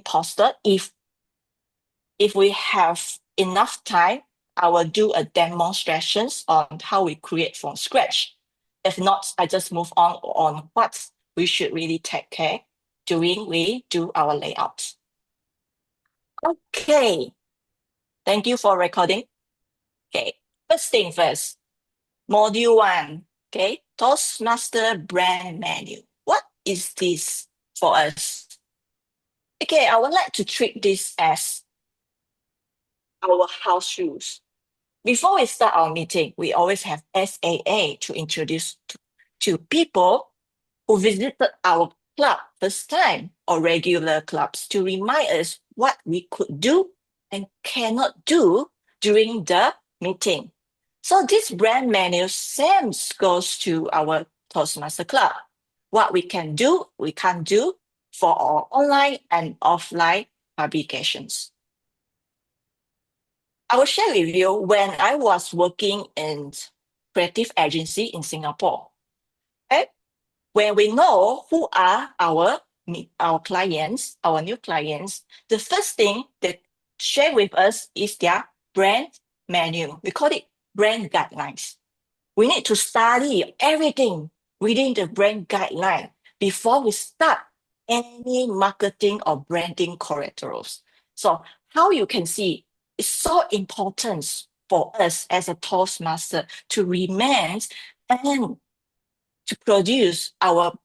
posted. If we have enough time, I will do a demonstrations on how we create from scratch. If not, I just move on what we should really take care during we do our layouts. Okay, thank you for recording. Okay, first thing first, module 1, okay, Toastmaster brand menu. What is this for us? Okay, I would like to treat this as our house rules. Before we start our meeting, we always have SAA to introduce to people who visited our club first time or regular clubs to remind us what we could do and cannot do during the meeting. So this brand menu same goes to our Toastmaster Club. What we can do, we can't do for our online and offline publications. I will share with you when I was working in creative agency in Singapore. Okay? When we know who are our clients, our new clients, the first thing they share with us is their brand menu. We call it brand guidelines. We need to study everything within the brand guideline before we start any marketing or branding collaterals. So how you can see, it's so important for us as a Toastmaster to remain and to produce our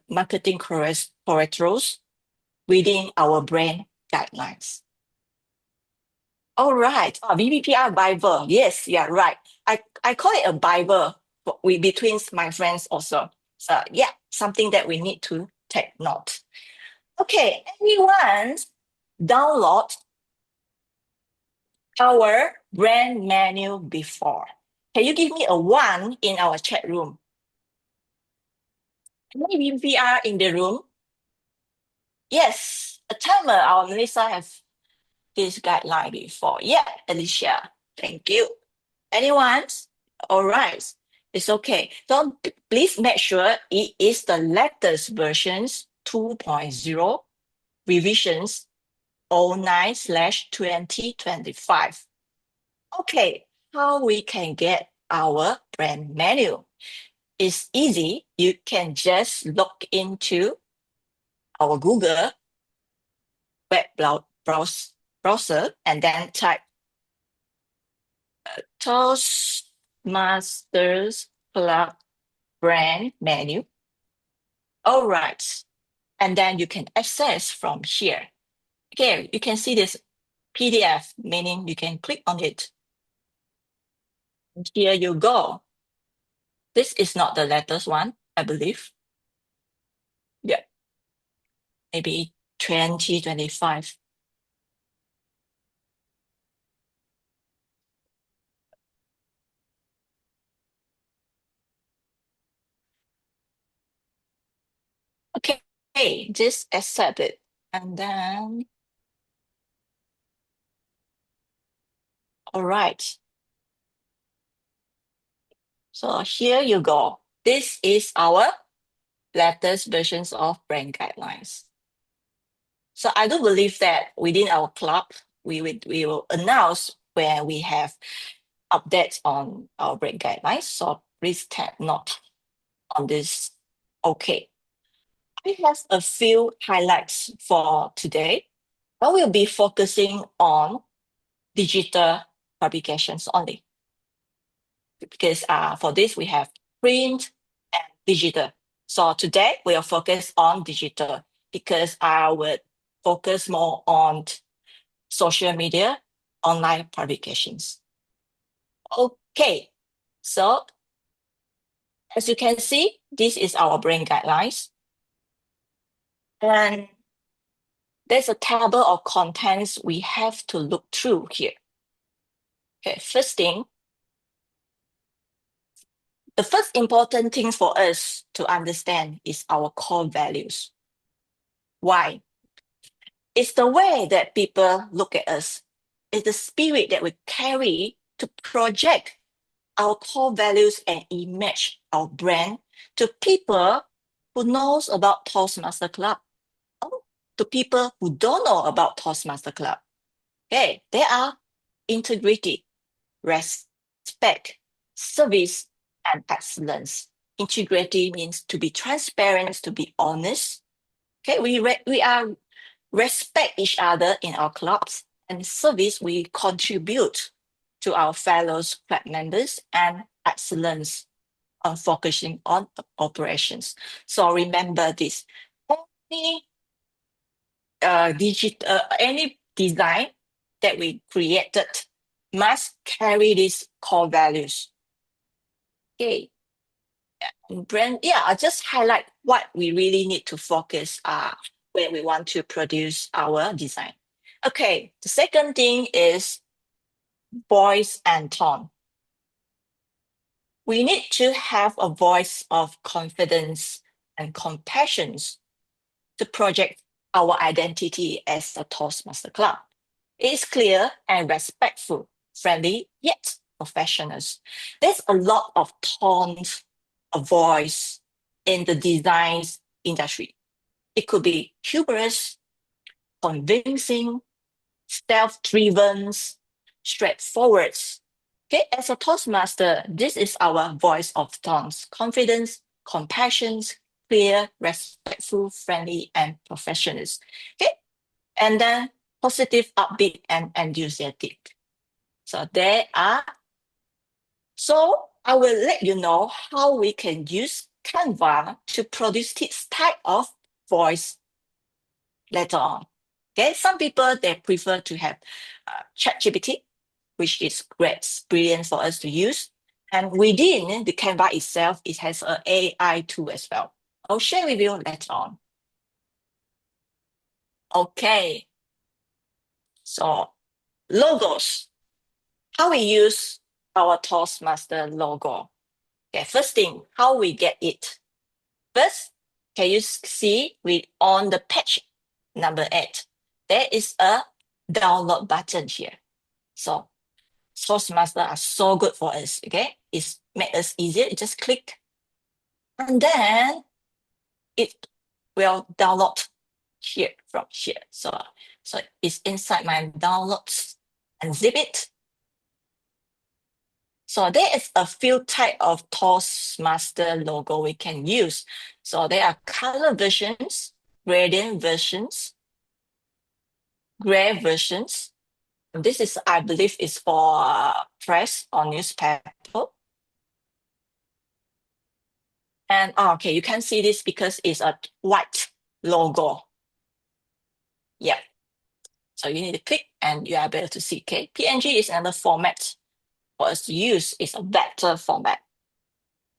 marketing collaterals within our brand guidelines. All right, VBPR Bible. Yes, yeah, right. I call it a Bible between my friends also. So yeah, something that we need to take note. Okay, anyone download our brand menu before? Can you give me a 1 in our chat room? Any VBPR in the room? Yes, a timer. Our Melissa has this guideline before. Yeah, Alicia, thank you. Anyone? All right, it's okay. So please make sure it is the latest versions 2.0 revisions 09/2025. Okay, how we can get our brand menu? It's easy. You can just log into our Google web browser and then type Toastmasters Club brand menu. All right. And then you can access from here. Okay, you can see this PDF, meaning you can click on it. And here you go. This is not the latest one, I believe. Yeah, maybe 2025. Okay, just accept it. And then, all right. So here you go. This is our latest versions of brand guidelines. So I do believe that within our club, we will announce when we have updates on our brand guidelines. So please take note on this. Okay. I have a few highlights for today. I will be focusing on digital publications only. Because for this, we have print and digital. So today, we are focused on digital because I would focus more on social media, online publications. Okay, so as you can see, this is our brand guidelines. And there's a table of contents we have to look through here. Okay, first thing, the first important thing for us to understand is our core values. Why? It's the way that people look at us. It's the spirit that we carry to project our core values and image our brand to people who knows about Toastmaster Club. Oh, to people who don't know about Toastmaster Club. Okay, they are integrity, respect, service, and excellence. Integrity means to be transparent, to be honest. Okay, we are respect each other in our clubs, and service we contribute to our fellow club members, and excellence on focusing on operations. So remember this. Any any design that we created must carry these core values. Okay. Brand, I just highlight what we really need to focus when we want to produce our design. Okay, the second thing is voice and tone. We need to have a voice of confidence and compassion to project our identity as a Toastmaster Club. It is clear and respectful, friendly, yet professional. There's a lot of tones of voice in the design industry. It could be humorous, convincing, self-driven, straightforward. Okay, as a Toastmaster, this is our voice of tones: confidence, compassion, clear, respectful, friendly, and professional. Okay, and then positive, upbeat, and enthusiastic. So there are. So I will let you know how we can use Canva to produce this type of voice later on. Okay, some people, they prefer to have ChatGPT, which is great, brilliant for us to use. And within the Canva itself, it has an AI tool as well. I'll share with you later on. Okay, so logos. How we use our Toastmaster logo. Okay, first thing, how we get it. First, can you see on the page number 8, there is a download button here. So Toastmaster are so good for us, okay? It's make us easier. You just click, and then it will download here from here. So it's inside my downloads, and zip it. So there is a few type of Toastmaster logo we can use. So there are color versions, gradient versions, gray versions. This is, I believe, is for press or newspaper. And okay, you can see this because it's a white logo. Yeah. So you need to click and you are able to see. Okay, PNG is another format for us to use. It's a vector format.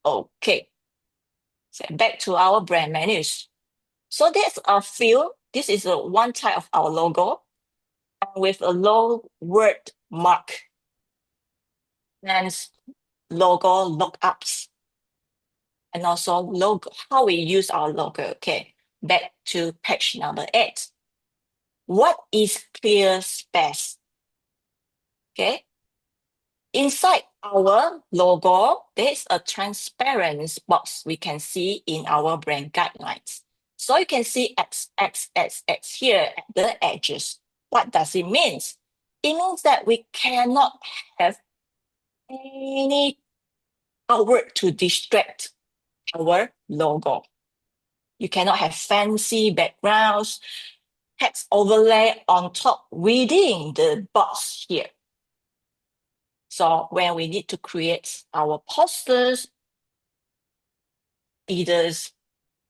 Okay. So back to our brand menus. So there's a few. This is one type of our logo with a low word mark and logo lookups. And also logo, how we use our logo. Okay, back to page number 8. What is clear space? Okay, inside our logo, there's a transparent box we can see in our brand guidelines. So you can see X, X, X, X here at the edges. What does it mean? It means that we cannot have any outward to distract our logo. You cannot have fancy backgrounds, text overlay on top within the box here. So when we need to create our posters, either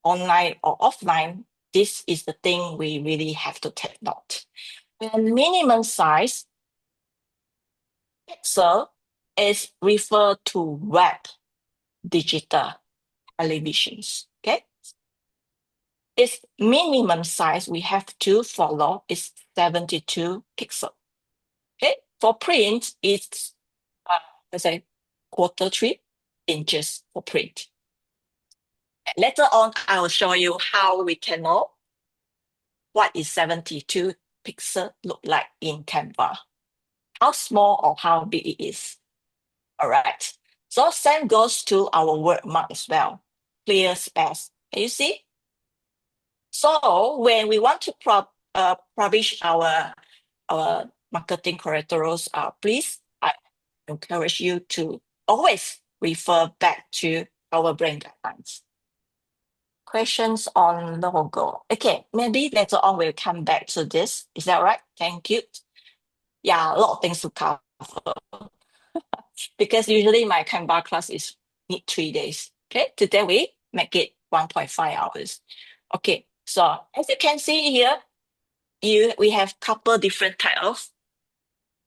online or offline, this is the thing we really have to take note. And minimum size pixel is referred to web digital televisions. Okay, its minimum size we have to follow is 72 pixel. Okay, for print, it's let's say 1/4 inches for print. Later on, I will show you how we can know what is 72 pixel look like in Canva, how small or how big it is. All right. So same goes to our word mark as well. Clear space. Can you see? So when we want to publish our marketing collaterals, please, I encourage you to always refer back to our brand guidelines. Questions on logo. Okay, maybe later on we'll come back to this. Is that right? Thank you. Yeah, a lot of things to cover because usually my Canva class is need 3 days. Okay, today we make it 1.5 hours. Okay, so as you can see here, we have couple different type of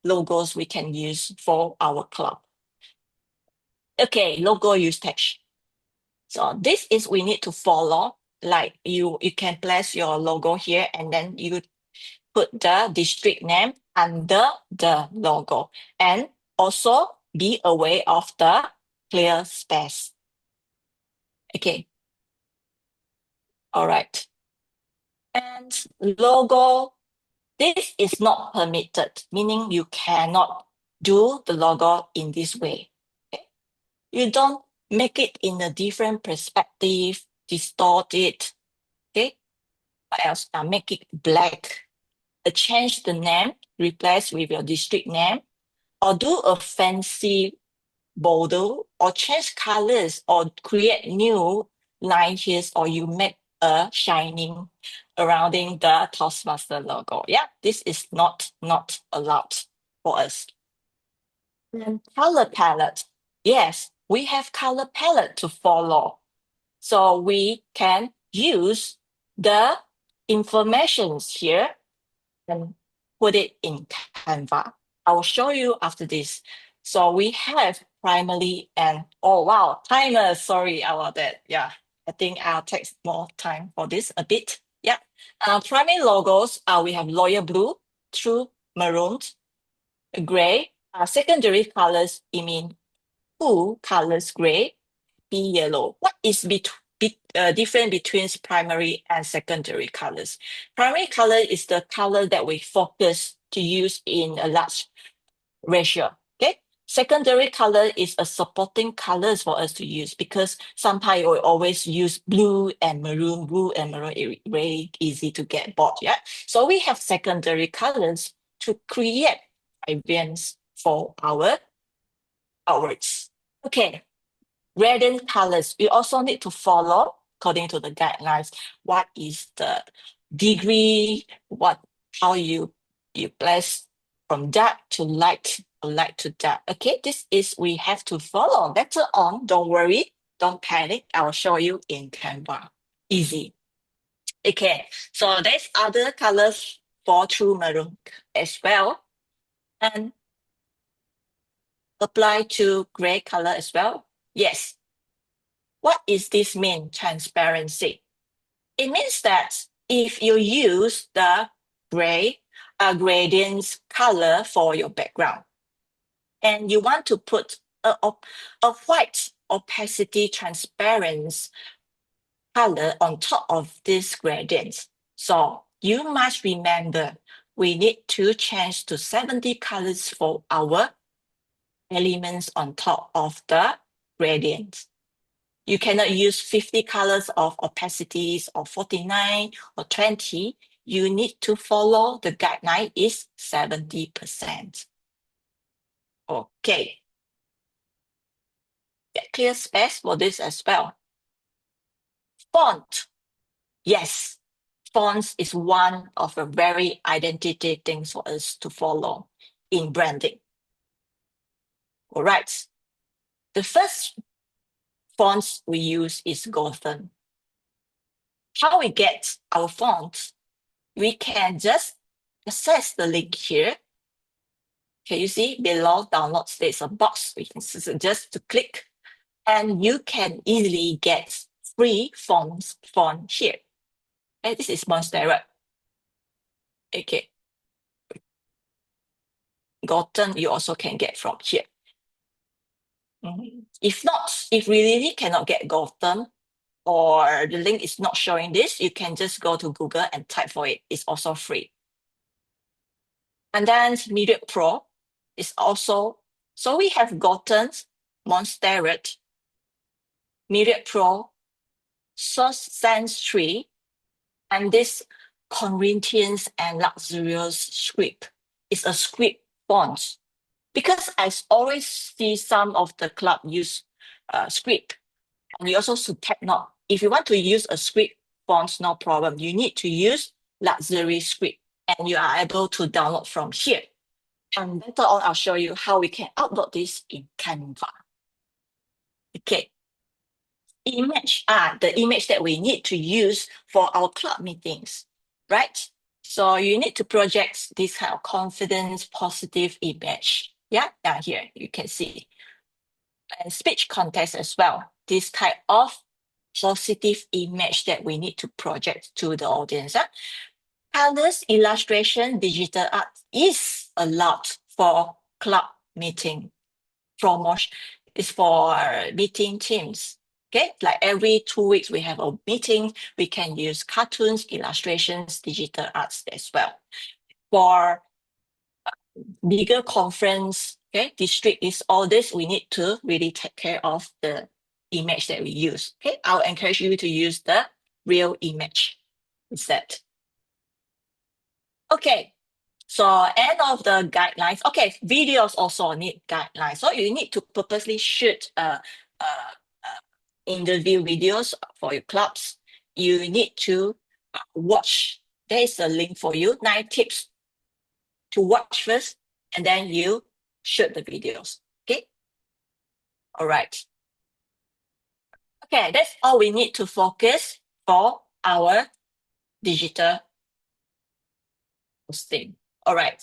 logos we can use for our club. Okay, logo usage. So this is we need to follow. Like you can place your logo here and then you put the district name under the logo and also be aware of the clear space. Okay. All right. And logo, this is not permitted, meaning you cannot do the logo in this way. Okay? You don't make it in a different perspective, distort it. Okay. What else? Make it black. Change the name, replace with your district name, or do a fancy border, or change colors, or create new line here, or you make a shining surrounding the Toastmaster logo. Yeah, this is not allowed for us. And color palette. Yes, we have color palette to follow. So we can use the informations here and put it in Canva. I will show you after this. So we have primary and, oh wow, timer, sorry about that. Yeah, I think I'll take more time for this a bit. Yeah, primary logos, we have Royal Blue, True Maroon, Gray. Secondary colors, you mean two colors, gray, be yellow. What is different between primary and secondary colors? Primary color is the color that we focus to use in a large ratio. Okay. Secondary color is a supporting colors for us to use because sometimes we always use blue and maroon. Blue and maroon is very easy to get bought. Yeah. So we have secondary colors to create events for our outwards. Okay. Gradient colors, we also need to follow according to the guidelines. What is the degree? How you place from dark to light, or light to dark. Okay, this is we have to follow. Later on, don't worry, don't panic. I'll show you in Canva. Easy. Okay, so there's other colors for true maroon as well, and apply to gray color as well. Yes. What is this mean, transparency? It means that if you use the gray gradient color for your background, and you want to put a white opacity transparent color on top of this gradient, so you must remember we need to change to 70 colors for our elements on top of the gradient. You cannot use 50 colors of opacities or 49 or 20. You need to follow the guideline is 70%. Okay. Get clear space for this as well. Font. Yes, fonts is one of the very identity things for us to follow in branding. All right. The first fonts we use is Gotham. How we get our fonts? We can just access the link here. Can you see below downloads, there's a box. We can just to click and you can easily get free fonts from here. And this is Monstera. Okay. Gotten, you also can get from here. If not, if we really cannot get Gotham or the link is not showing this, you can just go to Google and type for it. It's also free. And then Media Pro is also, so we have gotten Monstera, Media Pro, Source Sense 3, And this Corinthians and luxurious script is a script font. Because I always see some of the club use script, and you also should take note. If you want to use a script font, no problem. You need to use luxury script, and you are able to download from here. And later on, I'll show you how we can upload this in Canva. Okay. The image that we need to use for our club meetings, right? So you need to project this kind of confidence, positive image. Yeah, down here, you can see. And speech context as well. This type of positive image that we need to project to the audience. Colors, illustration, digital art is allowed for club meeting promotion. Is for meeting teams. Okay, like every 2 weeks we have a meeting. We can use cartoons, illustrations, digital arts as well. For bigger conference, okay, district is all this. We need to really take care of the image that we use. Okay, I'll encourage you to use the real image instead. Okay, so end of the guidelines. Okay, videos also need guidelines. So you need to purposely shoot interview videos for your clubs. You need to watch. There is a link for you, 9 tips to watch first, and then you shoot the videos. Okay. All right. Okay, that's all we need to focus for our digital posting. All right.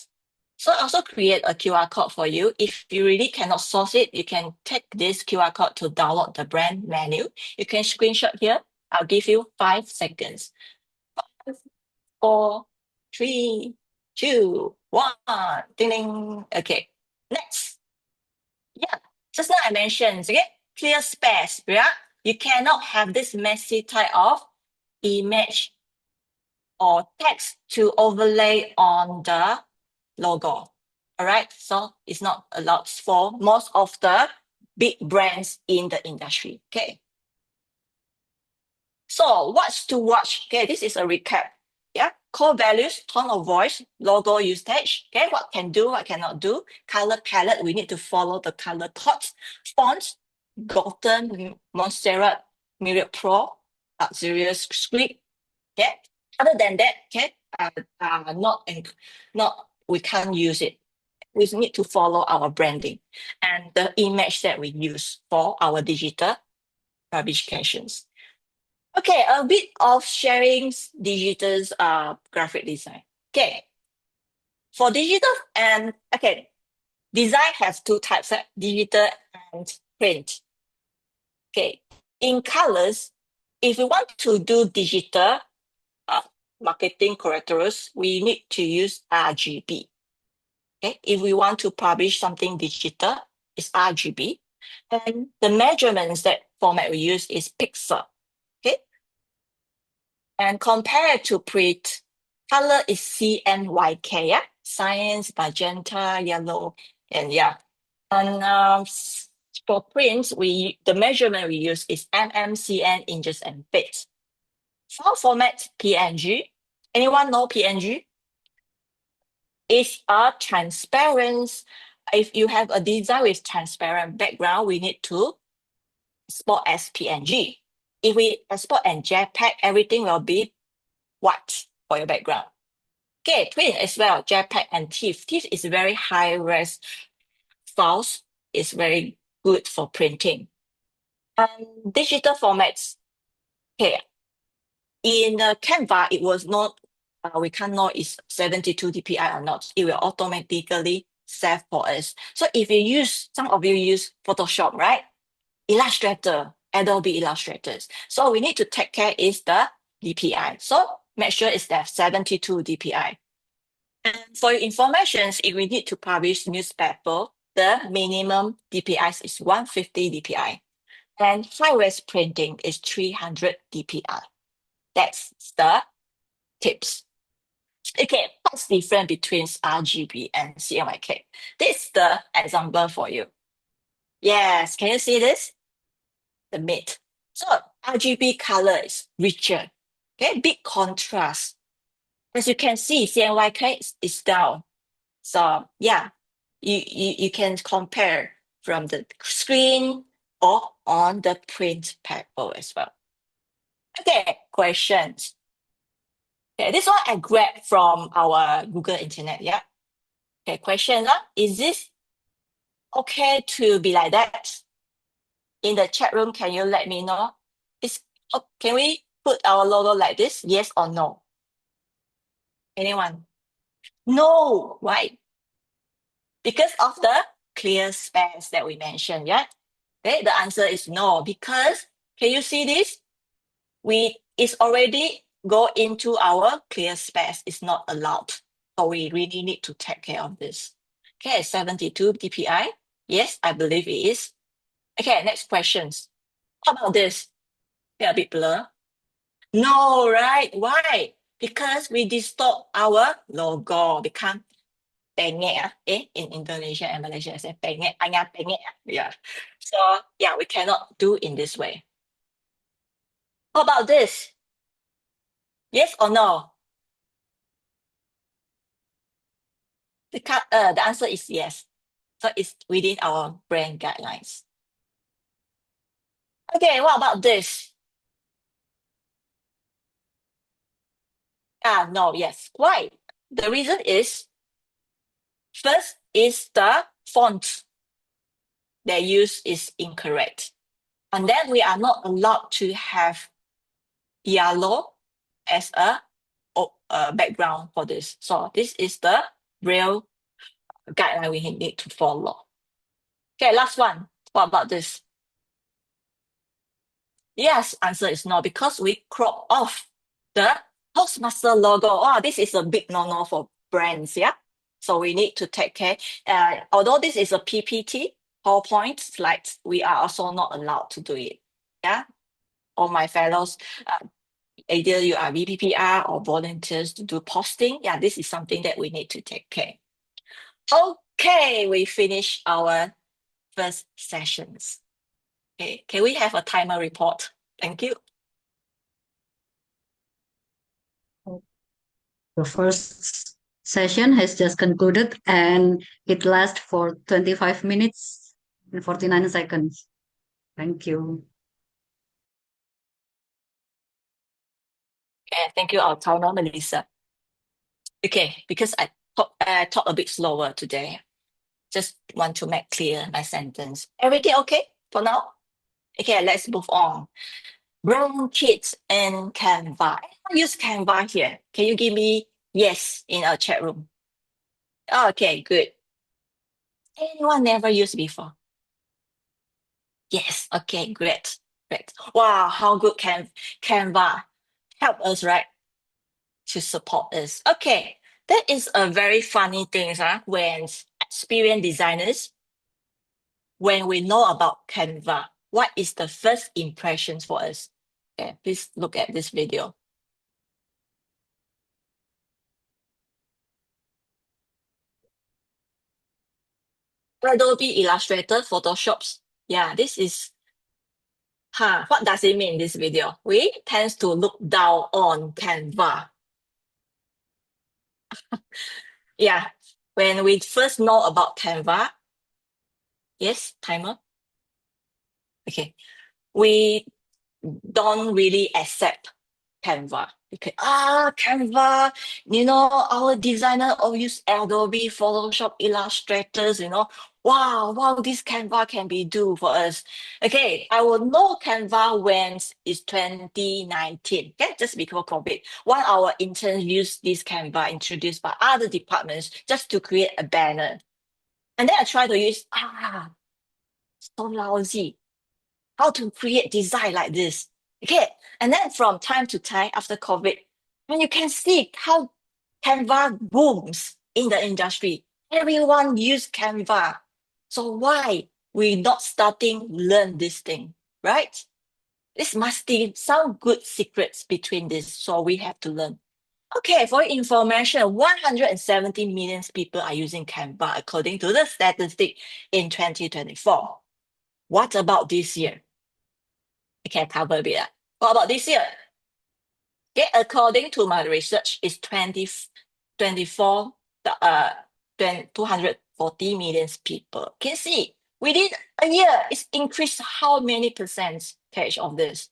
So I also create a QR code for you. If you really cannot source it, you can take this QR code to download the brand menu. You can screenshot here. I'll give you 5 seconds. 5, 4, 3, 2, 1. Ding ding. Okay. Next. Yeah. Just now I mentioned, okay, clear space. Yeah. You cannot have this messy type of image or text to overlay on the logo. All right. So it's not allowed for most of the big brands in the industry. Okay. So what's to watch? Okay, this is a recap. Yeah, core values, tone of voice, logo usage. Okay, what can do, what cannot do. Color palette, we need to follow the color codes. Fonts, Gotham, Montserrat, Myriad Pro, luxurious script. Okay, other than that, okay, not we can't use it. We need to follow our branding and the image that we use for our digital publications. Okay, a bit of sharing digital's graphic design. Okay, for digital and okay, design has 2 types, digital and print. Okay, in colors, if we want to do digital marketing characters, we need to use RGB. Okay, if we want to publish something digital, it's RGB. And the measurements that format we use is pixel. Okay, and compared to print, color is CMYK, yeah? Cyan, magenta, yellow, and yeah. And for print, the measurement we use is CN, inches, and feet. File format, PNG. Anyone know PNG? It's a transparent. If you have a design with transparent background, we need to export as PNG. If we export in JPEG, everything will be white for your background. Okay, print as well, JPEG and TIFF. TIFF is very high-res files. It's very good for printing. And digital formats. Okay, in Canva, it was not, we can't know it's 72 dpi or not. It will automatically save for us. So if you use, some of you use Photoshop, right? Illustrator, Adobe Illustrators. So we need to take care is the DPI. So make sure it's that 72 dpi. And for your information, if we need to publish newspaper, the minimum DPI is 150 dpi. And high-res printing is 300 dpi. That's the tips. Okay, what's different between RGB and CMYK? This is the example for you. Yes, can you see this? The mid. So RGB color is richer. Okay, big contrast. As you can see, CNYK is down. So yeah, you can compare from the screen or on the print paper as well. Okay, questions. Okay, this one I grabbed from our Google Internet, yeah. Okay, question, is this okay to be like that? In the chat room, can you let me know? Can we put our logo like this? Yes or no? Anyone? No, right? Because of the clear space that we mentioned, yeah? Okay, the answer is no, because can you see this? It's already go into our clear space. It's not allowed. So we really need to take care of this. Okay, 72 dpi. Yes, I believe it is. Okay, next questions. How about this? Yeah, a bit blur. No, right? Why? Because we distort our logo, become pengek. In Indonesia and Malaysia, I say pengek, anya pengek. Yeah. So yeah, we cannot do in this way. How about this? Yes or no? The answer is yes. So it's within our brand guidelines. Okay, what about this? No, yes. Why? The reason is, first is the font they use is incorrect. And then we are not allowed to have yellow as a background for this. So this is the real guideline we need to follow. Okay, last one. What about this? Yes, answer is no, because we crop off the Toastmaster logo. Oh, this is a big no-no for brands, yeah? So we need to take care. Although this is a PPT, PowerPoint slides, we are also not allowed to do it, yeah? All my fellows, either you are VPPR or volunteers to do posting, yeah, this is something that we need to take care. Okay, we finish our first sessions. Okay, can we have a timer report? Thank you. The first session has just concluded and it lasts for 25 minutes and 49 seconds. Thank you. Thank you, our timer, Melissa. Okay, because I talk a bit slower today. Just want to make clear my sentence. Everything okay for now? Okay, let's move on. Brand kits and Canva. I use Canva here. Can you give me yes in our chat room? Okay, good. Anyone never used before? Yes, okay, great. Great. Wow, how good can Canva help us, right? To support us. Okay, that is a very funny thing, when experienced designers, when we know about Canva, what is the first impressions for us? Okay, please look at this video. Adobe Illustrator, Photoshops. Yeah, this is, what does it mean, this video? We tend to look down on Canva. Yeah, when we first know about Canva, yes, timer? Okay, we don't really accept Canva. Okay, Canva, our designer all use Adobe, Photoshop, Illustrators, wow, this Canva can be do for us. Okay, I will know Canva when it's 2019, okay, just before COVID. One our interns use this Canva introduced by other departments just to create a banner. And then I try to use, so lousy. How to create design like this. Okay, and then from time to time after COVID, when you can see how Canva booms in the industry. Everyone use Canva. So why we not starting learn this thing, right? This must be some good secrets between this, so we have to learn. Okay, for information, 170 million people are using Canva according to the statistic in 2024. What about this year? I can cover a bit. What about this year? Okay, according to my research, it's 240 million people. Can you see within a year, it's increased how many percentage of this?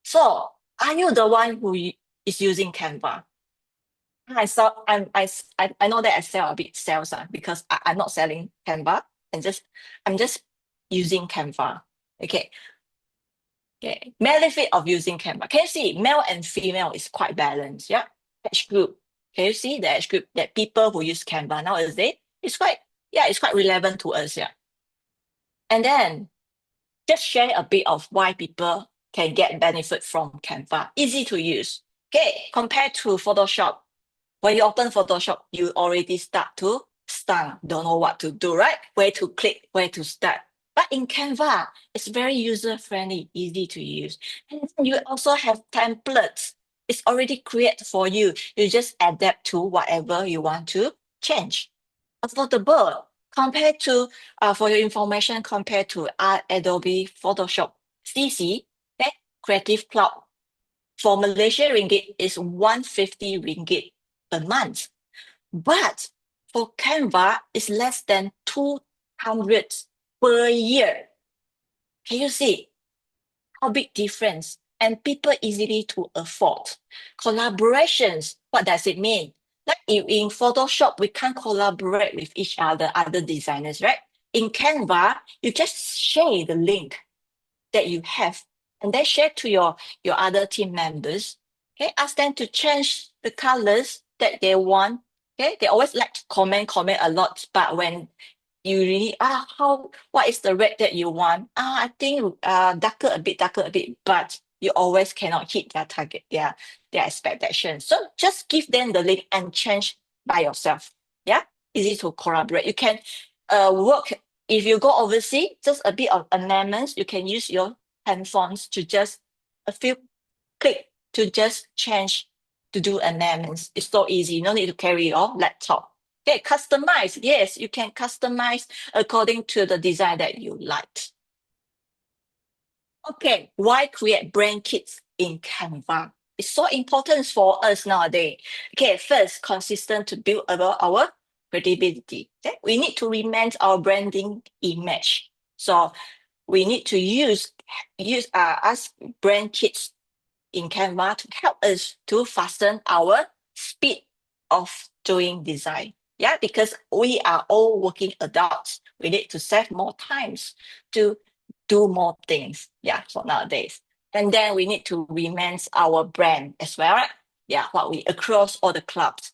So, are you the one who is using Canva? I saw. I know that I sell a bit sales because I'm not selling Canva. I'm just using Canva. Okay. Okay. Benefit of using Canva. Can you see male and female is quite balanced? Yeah. Age group. Can you see the age group that people who use Canva nowadays? It's quite relevant to us. Yeah. And then just share a bit of why people can get benefit from Canva. Easy to use. Okay. Compared to Photoshop, when you open Photoshop, you already start to stun, don't know what to do, right? Where to click, where to start. But in Canva, it's very user-friendly, easy to use. And then you also have templates. It's already created for you. You just adapt to whatever you want to change. Affordable compared to, for your information, compared to Adobe Photoshop CC, okay? Creative Cloud for Malaysia ringgit is 150 ringgit per month. But for Canva, it's less than 200 per year. Can you see how big difference? And people easily to afford. Collaborations, what does it mean? Like in Photoshop, we can't collaborate with each other designers, right? In Canva, you just share the link that you have and then share to your other team members. Okay, ask them to change the colors that they want. Okay, they always like to comment a lot, but when you really what is the red that you want? I think darker a bit, but you always cannot hit their target, their expectation. So just give them the link and change by yourself. Yeah, easy to collaborate. You can work if you go overseas, just a bit of amendments. You can use your handphones to just a few click to just change to do amendments. It's so easy. No need to carry your laptop. Okay, customize. Yes, you can customize according to the design that you like. Okay, why create brand kits in Canva? It's so important for us nowadays. Okay, first, consistent to build about our credibility. Okay? We need to remain our branding image. So we need to use us brand kits in Canva to help us to fasten our speed of doing design. Yeah, because we are all working adults. We need to save more times to do more things. Yeah, for nowadays. And then we need to remain our brand as well, right? Yeah, what we across all the clubs.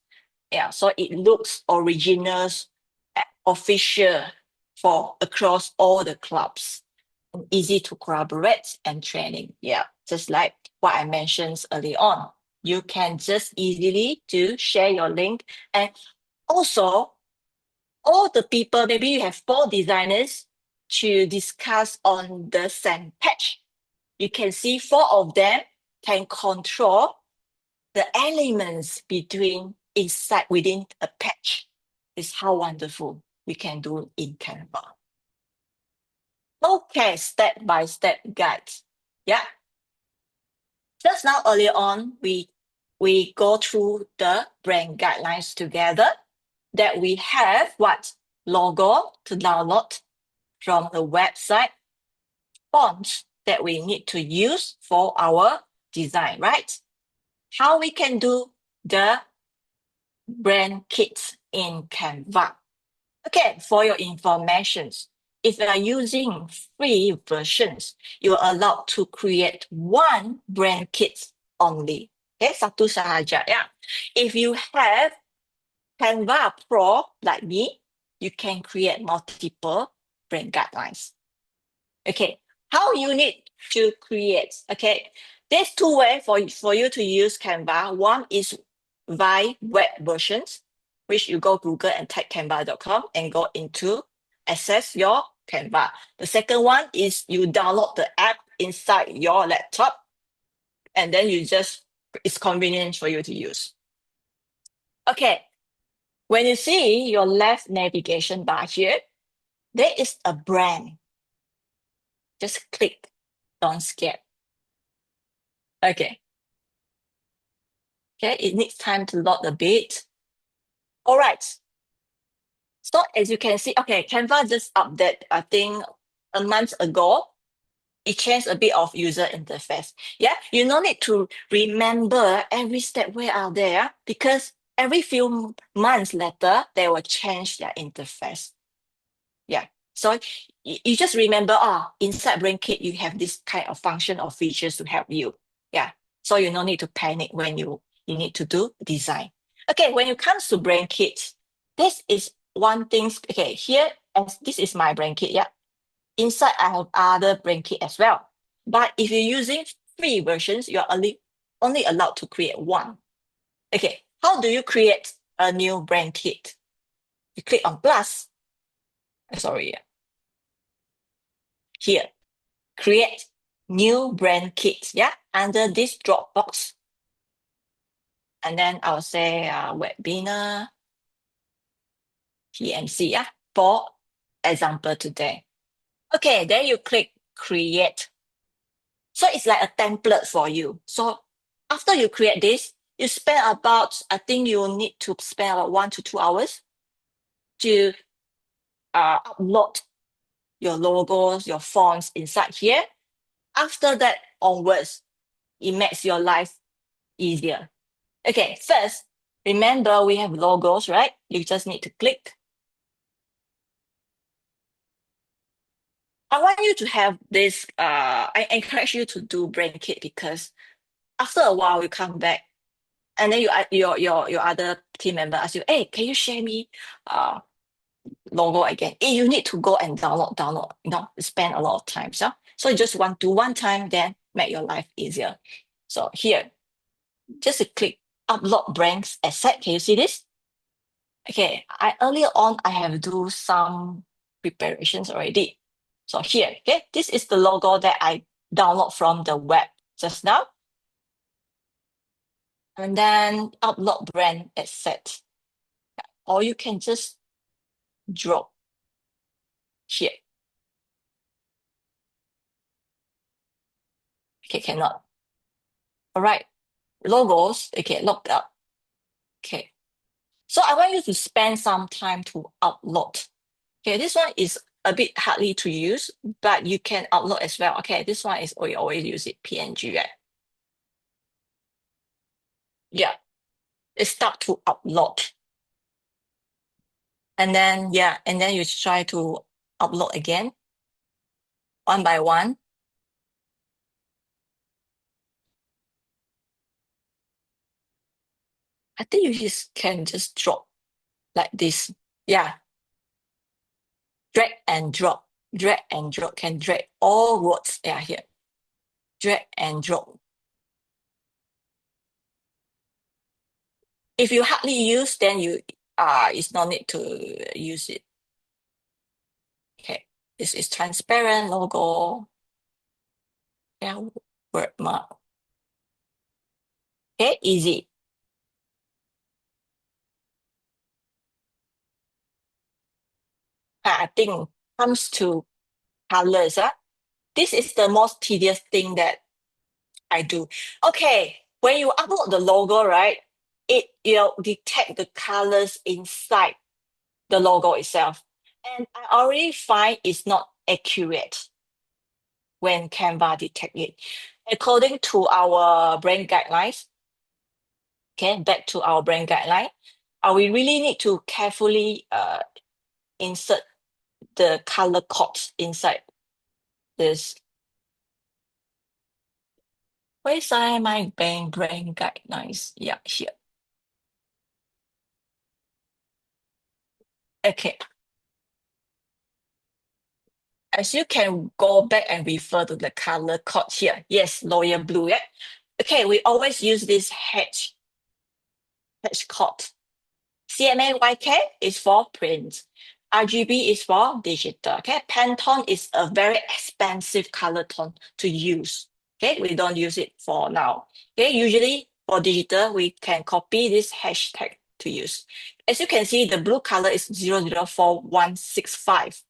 Yeah, so it looks original, official for across all the clubs. Easy to collaborate and training. Yeah, just like what I mentioned early on. You can just easily to share your link. And also, all the people, maybe you have 4 designers to discuss on the same page. You can see 4 of them can control the elements within a page. It's how wonderful we can do in Canva. Okay, step-by-step guides. Yeah. Just now earlier on, we go through the brand guidelines together that we have what logo to download from the website, fonts that we need to use for our design, right? How we can do the brand kits in Canva. Okay, for your information, if you are using free versions, you are allowed to create 1 brand kit only. Okay, satu sahaja. Yeah. If you have Canva Pro like me, you can create multiple brand guidelines. Okay, how you need to create? Okay, there's 2 ways for you to use Canva. One is via web versions, which you go Google and type canva.com and go into access your Canva. The second one is you download the app inside your laptop and then it's convenient for you to use. Okay, when you see your left navigation bar here, there is a brand. Just click, don't skip. Okay, Okay, it needs time to load a bit. All right. So as you can see, okay, Canva just updated, I think a month ago. It changed a bit of user interface. Yeah, you no need to remember every step where are there because every few months later, they will change their interface. Yeah, so you just remember, inside BrainKit, you have this kind of function or features to help you. Yeah, so you no need to panic when you need to do design. Okay, when it comes to BrainKit, this is one thing. Okay, here, as this is my BrainKit, yeah. Inside, I have other BrainKit as well. But if you're using free versions, you're only allowed to create one. Okay, how do you create a new BrainKit? You click on plus. Sorry, here, create new BrainKit. Yeah, under this Dropbox. And then I'll say webinar TMC, yeah, for example today. Okay, then you click create. So it's like a template for you. So after you create this, you spend about, I think you need to spend about 1 to 2 hours to upload your logos, your fonts inside here. After that onwards, it makes your life easier. Okay, first, remember we have logos, right? You just need to click. I want you to have this, I encourage you to do BrainKit because after a while you come back and then your other team member asks you, hey, can you share me logo again? You need to go and download, spend a lot of time. So you just want to one time, then make your life easier. So here, just click upload brands asset. Can you see this? Okay, earlier on, I have do some preparations already. So here, okay, this is the logo that I download from the web just now. And then upload brand asset. Or you can just drop here. Okay, cannot. All right, logos, okay, look up. Okay, so I want you to spend some time to upload. Okay, this one is a bit hardly to use, but you can upload as well. Okay, this one is, we always use it, PNG, right? Yeah, it start to upload. And then, yeah, and then you try to upload again, one by one. I think you just can just drop like this. Yeah. Drag and drop, can drag all words. Yeah, here. Drag and drop. If you hardly use, then you it's no need to use it. Okay, this is transparent logo. Yeah, word mark. Okay, easy. I think comes to colors. This is the most tedious thing that I do. Okay, when you upload the logo, right, it will detect the colors inside the logo itself. And I already find it's not accurate when Canva detect it. According to our brand guidelines, okay, back to our brand guideline, we really need to carefully insert the color codes inside this. Where's my brand guidelines? Yeah, here. Okay. As you can go back and refer to the color code here. Yes, royal blue. Yeah. Okay, we always use this H code. CMYK is for print. RGB is for digital. Okay, Pantone is a very expensive color tone to use. Okay, we don't use it for now. Okay, usually for digital, we can copy this hashtag to use. As you can see, the blue color is 004165.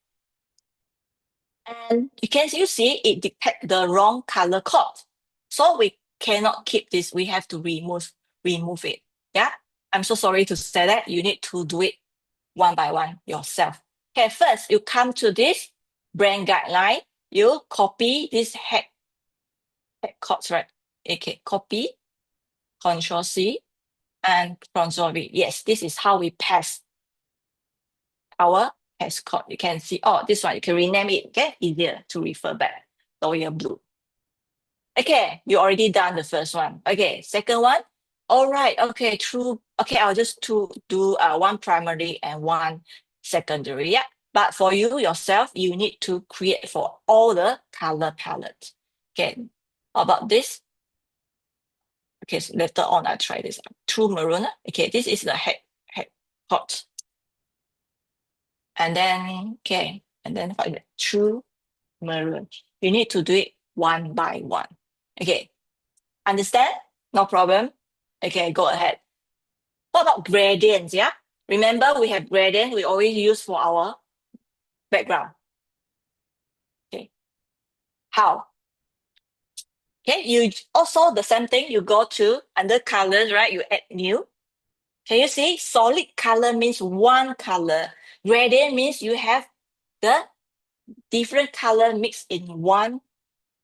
And you see it detect the wrong color code. So we cannot keep this. We have to remove remove it. Yeah, I'm so sorry to say that. You need to do it one by one yourself. Okay, first you come to this brand guideline. You copy this head codes, right? Okay, copy, Control C, and Control V. Yes, this is how we paste our head code. You can see, oh, this one, you can rename it, okay? Easier to refer back. Lower blue. Okay, you already done the first one. Okay, second one. All right, okay, true. Okay, I'll just do one primary and one secondary. Yeah, but for you yourself, you need to create for all the color palettes. Okay, how about this? Okay, so later on I'll try this. True maroon. Okay, this is the head pot. And then, okay, and then for the true maroon. You need to do it one by one. Okay, understand? No problem. Okay, go ahead. What about gradients? Yeah, remember we have gradient. We always use for our background. Okay, how? Okay, you also the same thing. You go to under colors, right? You add new. Can you see? Solid color means one color. Gradient means you have the different color mixed in one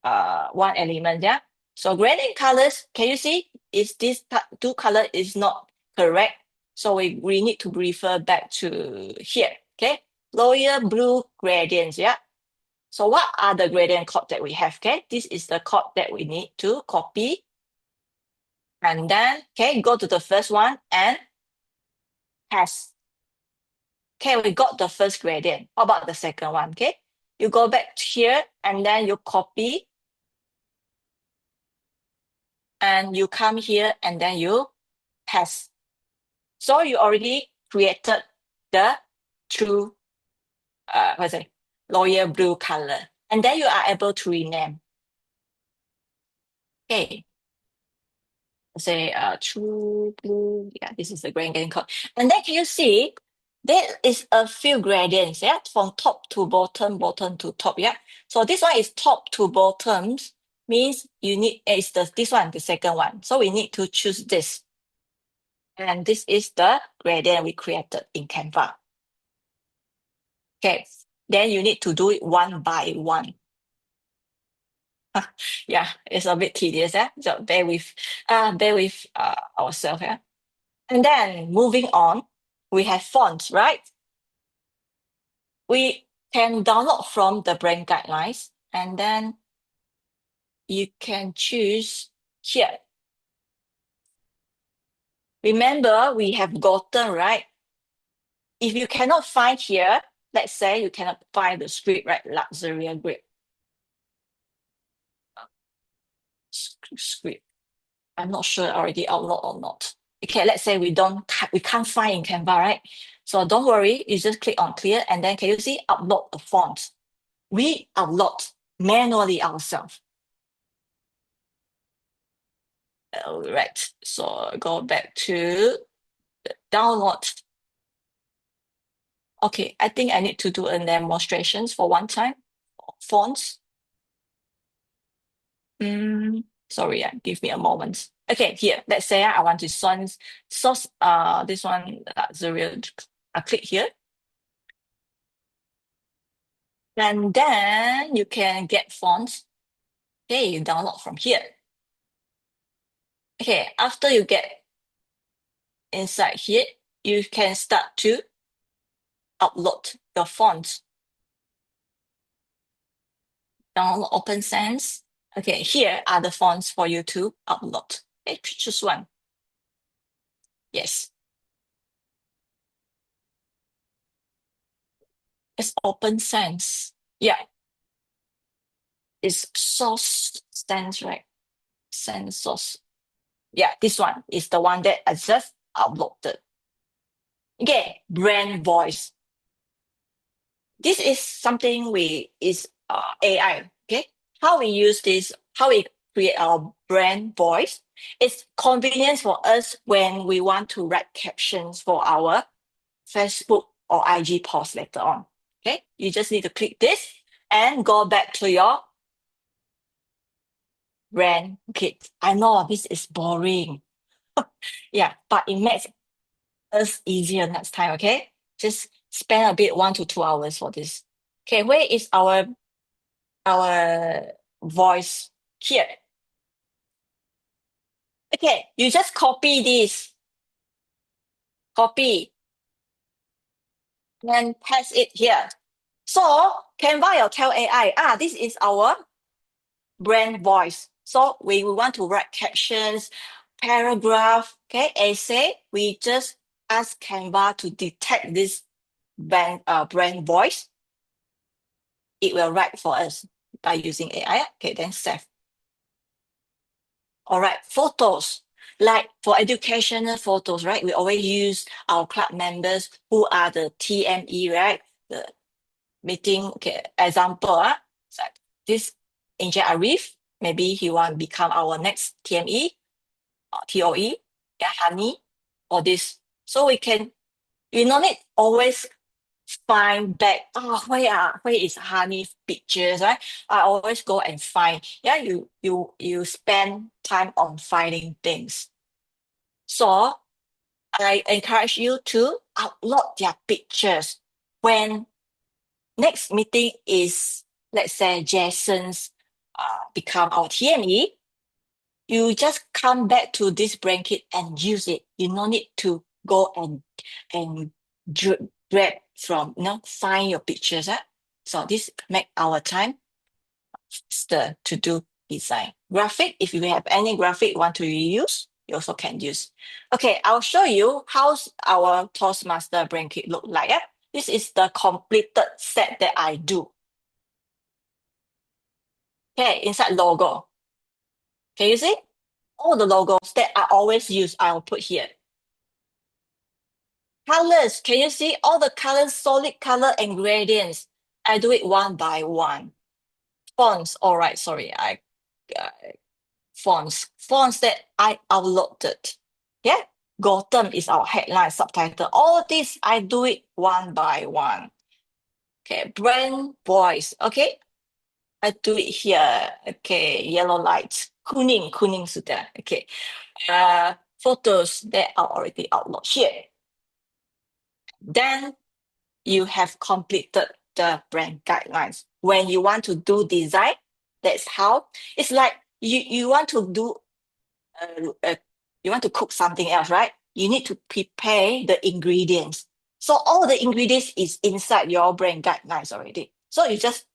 element. Yeah. So gradient colors, can you see? Is this two color is not correct? So we need to refer back to here. Okay. Lower blue gradients. Yeah. So what are the gradient code that we have? Okay. This is the code that we need to copy. And then, okay, go to the first one and paste. Okay, we got the first gradient. How about the second one? Okay, you go back here and then you copy and you come here and then you paste. So you already created the true, lower blue color. And then you are able to rename. Okay, say true blue. Yeah, this is the gradient code. And then can you see there is a few gradients, yeah, from top to bottom, bottom to top, yeah. So this one is top to bottoms, means you need is this one, the second one. So we need to choose this. And this is the gradient we created in Canva. Okay, then you need to do it one by one. Yeah, it's a bit tedious, yeah. So bear with ourselves, yeah. And then moving on, we have fonts, right? We can download from the brand guidelines and then you can choose here. Remember, we have gotten, right? If you cannot find here, let's say you cannot find the script, right? Luxury grid. Script. I'm not sure already outload or not. Okay, let's say we can't find in Canva, right? So don't worry, you just click on clear and then can you see upload the font? We upload manually ourselves. All right, so go back to the download. Okay, I think I need to do a demonstrations for one time. Fonts. Sorry, give me a moment. Okay, here, let's say I want to source this one, I click here. And then you can get fonts. Okay, you download from here. Okay, after you get inside here, you can start to upload your fonts. Download Open Sans. Okay, here are the fonts for you to upload. Okay, choose one. Yes. It's Open Sans. Yeah. It's Source Sans, right? Sans Source. Yeah, this one is the one that I just uploaded. Okay, brand voice. This is something AI. Okay, how we use this, how we create our brand voice. It's convenient for us when we want to write captions for our Facebook or IG post later on. Okay, you just need to click this and go back to your brand. Okay, I know this is boring. Yeah, but it makes us easier next time, okay? Just spend a bit 1 to 2 hours for this. Okay, where is our voice? Here. Okay, you just copy this. Copy and paste it here. So Canva will tell AI, this is our brand voice. So we want to write captions, paragraph, okay, essay. We just ask Canva to detect this brand voice. It will write for us by using AI. Okay, then save. All right, photos. Like for educational photos, right? We always use our club members who are the TME, right? The meeting, okay, example, so this Angel Arif, maybe he want to become our next TME or TOE, yeah, Honey, or this. So we can, you no need always find back, where is Honey's pictures, right? I always go and find. Yeah, you spend time on finding things. So I encourage you to upload their pictures when next meeting is, let's say, Jason's become our TME. You just come back to this blanket and use it. You no need to go and drag from, find your pictures. So this make our time faster to do design. Graphic, if you have any graphic you want to reuse, you also can use. Okay, I'll show you how's our Toastmaster blanket look like. This is the completed set that I do. Okay, inside logo. Can you see? All the logos that I always use, I'll put here. Colors, can you see all the colors, solid color and gradients? I do it one by one. Fonts, all right, sorry, fonts that I uploaded. Yeah, Gotham is our headline subtitle. All this, I do it one by one. Okay, brand voice, okay, I do it here. Okay, yellow light, kuning sudah. Okay, photos that are already uploaded here. Then you have completed the brand guidelines. When you want to do design, that's how. It's like you want to do, you want to cook something else, right? You need to prepare the ingredients. So all the ingredients is inside your brand guidelines already. So you just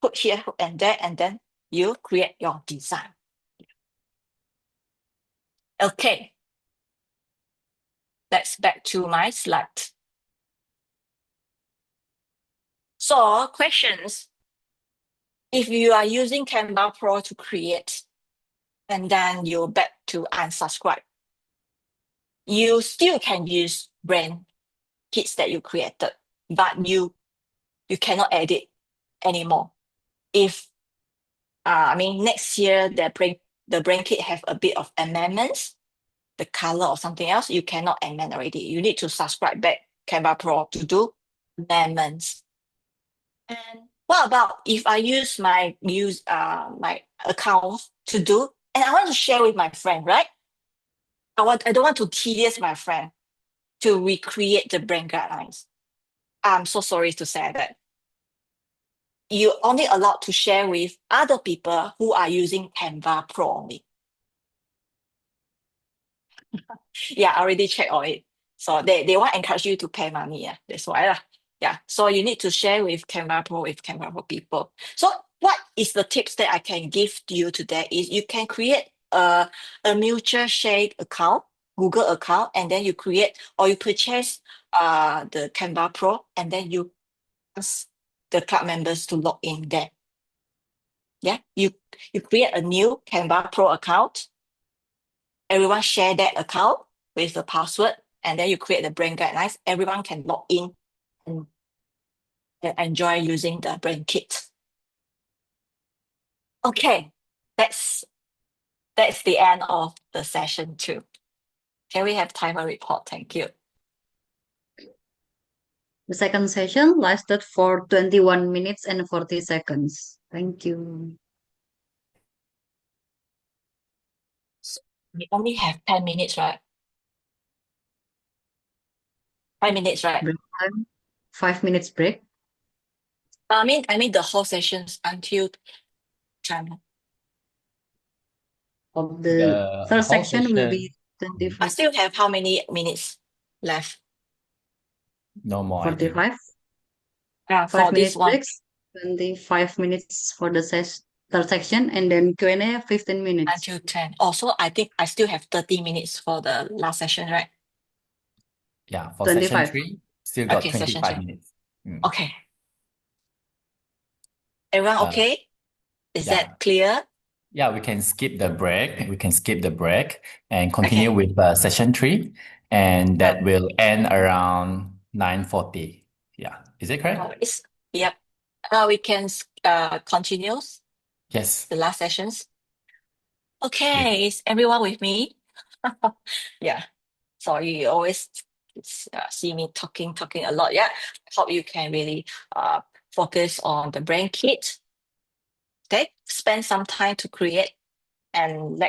put here and there, and then you create your design. Okay. Let's back to my slide. So questions. If you are using Canva Pro to create, and then you back to unsubscribe, you still can use brand kits that you created, but you cannot edit anymore. If next year the brand kit have a bit of amendments, the color or something else, you cannot amend already. You need to subscribe back Canva Pro to do amendments. And what about if I use my account to do, and I want to share with my friend, right? I don't want to tedious my friend to recreate the brand guidelines. I'm so sorry to say that. You're only allowed to share with other people who are using Canva Pro only. Yeah, I already checked on it. So they want to encourage you to pay money. Yeah, that's why. Yeah, so you need to share with Canva Pro people. So what is the tips that I can give you today is you can create a mutual shared account, Google account, and then you create or you purchase the Canva Pro, and then you ask the club members to log in there. Yeah, you create a new Canva Pro account. Everyone share that account with the password, and then you create the brand guidelines. Everyone can log in and enjoy using the brand kit. Okay, that's the end of the session 2. Can we have timer report? Thank you. The second session lasted for 21 minutes and 40 seconds. Thank you. We only have 10 minutes, right? 5 minutes, right? Break time. 5 minutes break. I mean the whole sessions until time. Of the The third whole section will be session, I 25, still have how many minutes left? no more, I think. 45. For 5 this minutes one. breaks. 25 minutes for the third section, and then Q&A 15 minutes. Until 10. Also, I think I still have 30 minutes for the last session, right? Yeah, for 25. session 3, still got Okay, session 25 3. minutes. Okay. Everyone Uh, okay? Is yeah. that clear? Yeah, we can skip the break. We can skip the break and continue Okay. with session 3, and that Um, will end around 9:40. Yeah, is it correct? Yep. We can continue Yes. the last sessions. Yes. Okay, is everyone with me? Yeah. Sorry, you always see me talking a lot. Yeah. I hope you can really focus on the brain kit. Okay. Spend some time to create, and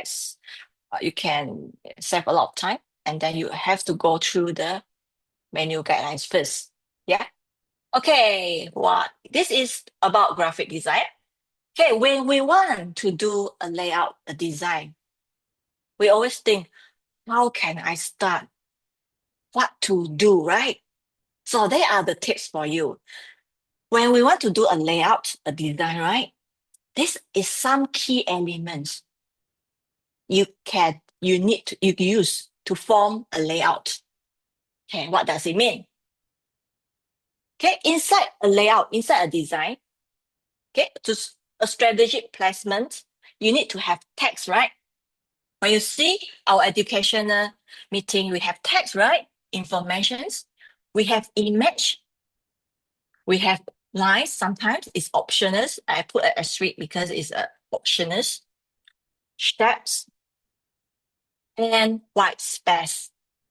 you can save a lot of time, and then you have to go through the menu guidelines first. Yeah. Okay. This is about graphic design. Okay. When we want to do a layout, a design, we always think, how can I start? What to do, right? So there are the tips for you. When we want to do a layout, a design, right? This is some key elements you need to you use to form a layout. Okay, what does it mean? Okay, inside a layout, inside a design, okay, to a strategic placement, you need to have text, right? When you see our educational meeting, we have text, right? Informations. We have image. We have lines. Sometimes it's optional. I put an asterisk because it's optional. Steps and white space.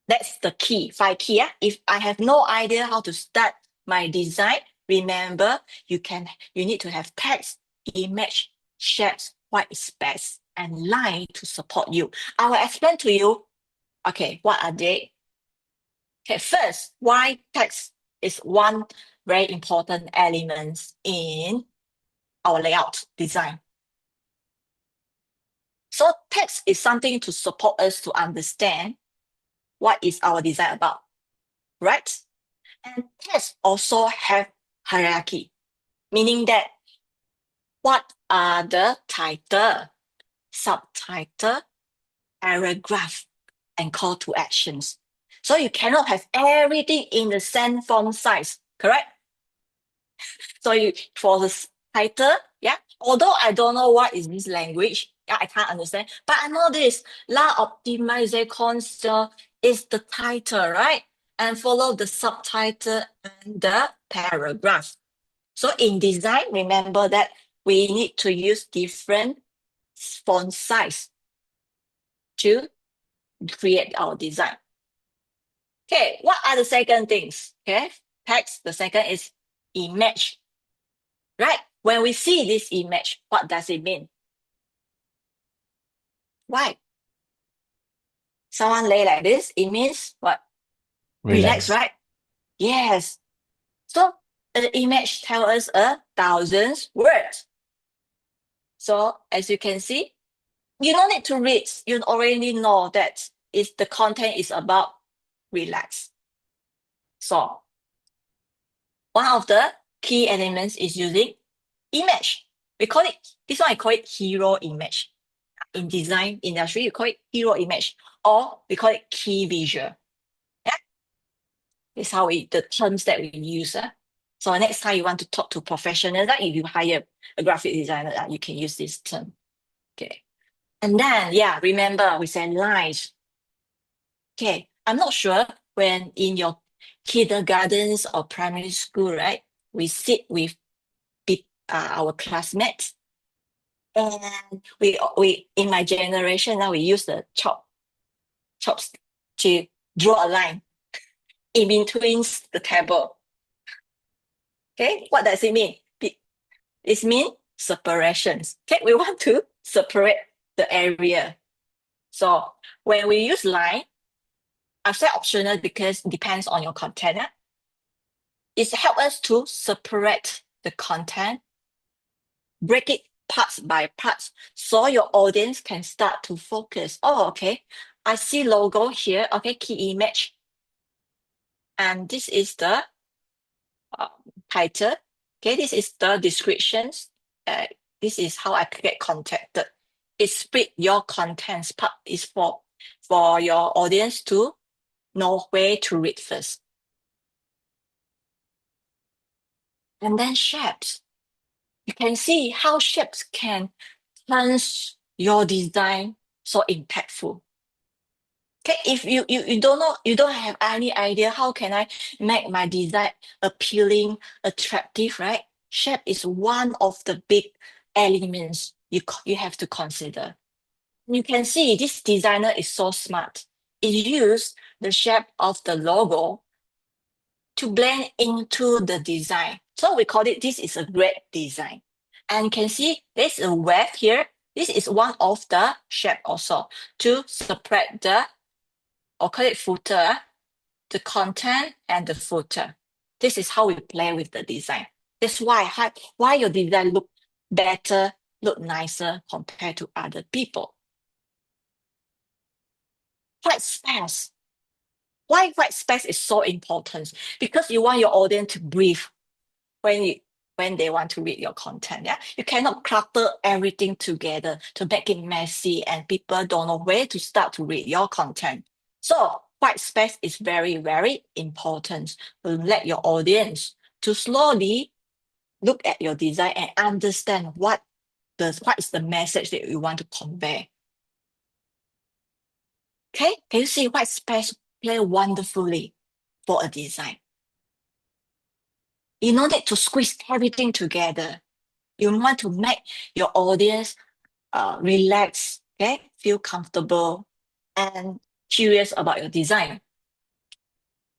That's the key. 5 key. Yeah? If I have no idea how to start my design, remember you need to have text, image, shapes, white space, and line to support you. I will explain to you. Okay, what are they? Okay, first, why text is one very important element in our layout design. So text is something to support us to understand what is our design about, right? And text also have hierarchy, meaning that what are the title, subtitle, paragraph, and call to actions. So you cannot have everything in the same font size, correct? So for the title, yeah, although I don't know what is this language, yeah, I can't understand, but I know this, La Optimization is the title, right? And follow the subtitle and the paragraph. So in design, remember that we need to use different font size to create our design. Okay, what are the second things? Okay, text, the second is image, right? When we see this image, what does it mean? Why? Someone lay like this, it means what? Relax, right? Yes. So the image tells us 1,000 words. So as you can see, you don't need to read. You already know that the content is about relax. So one of the key elements is using image. This one I call it hero image. In design industry, you call it hero image, or we call it key visual. Yeah, this is how the terms that we use. So next time you want to talk to professionals, if you hire a graphic designer, you can use this term. Okay, and then remember we said lines. Okay, I'm not sure when in your kindergartens or primary school, right? We sit with our classmates, and we in my generation now we use the chops to draw a line in between the table. Okay, what does it mean? It means separations. Okay, we want to separate the area. So when we use line, I've said optional because it depends on your content. It helps us to separate the content, break it parts by parts, so your audience can start to focus. Oh, okay, I see logo here. Okay, key image. And this is the title. Okay, this is the descriptions. This is how I get contacted. It split your contents. Part is for your audience to know where to read first. And then shapes. You can see how shapes can turn your design so impactful. Okay, if you don't know, you don't have any idea how can I make my design appealing, attractive, right? Shape is one of the big elements you have to consider. You can see this designer is so smart. It used the shape of the logo to blend into the design. So we call it, this is a great design. And you can see there's a web here. This is one of the shape also to separate the, or call it footer, the content and the footer. This is how we play with the design. That's why your design look better, look nicer compared to other people. White space. Why white space is so important? Because you want your audience to breathe when they want to read your content. Yeah, you cannot clutter everything together to make it messy and people don't know where to start to read your content. So white space is very, very important to let your audience to slowly look at your design and understand what is the message that you want to convey. Okay, can you see white space play wonderfully for a design? You don't need to squeeze everything together. You want to make your audience relax, okay, feel comfortable and curious about your design.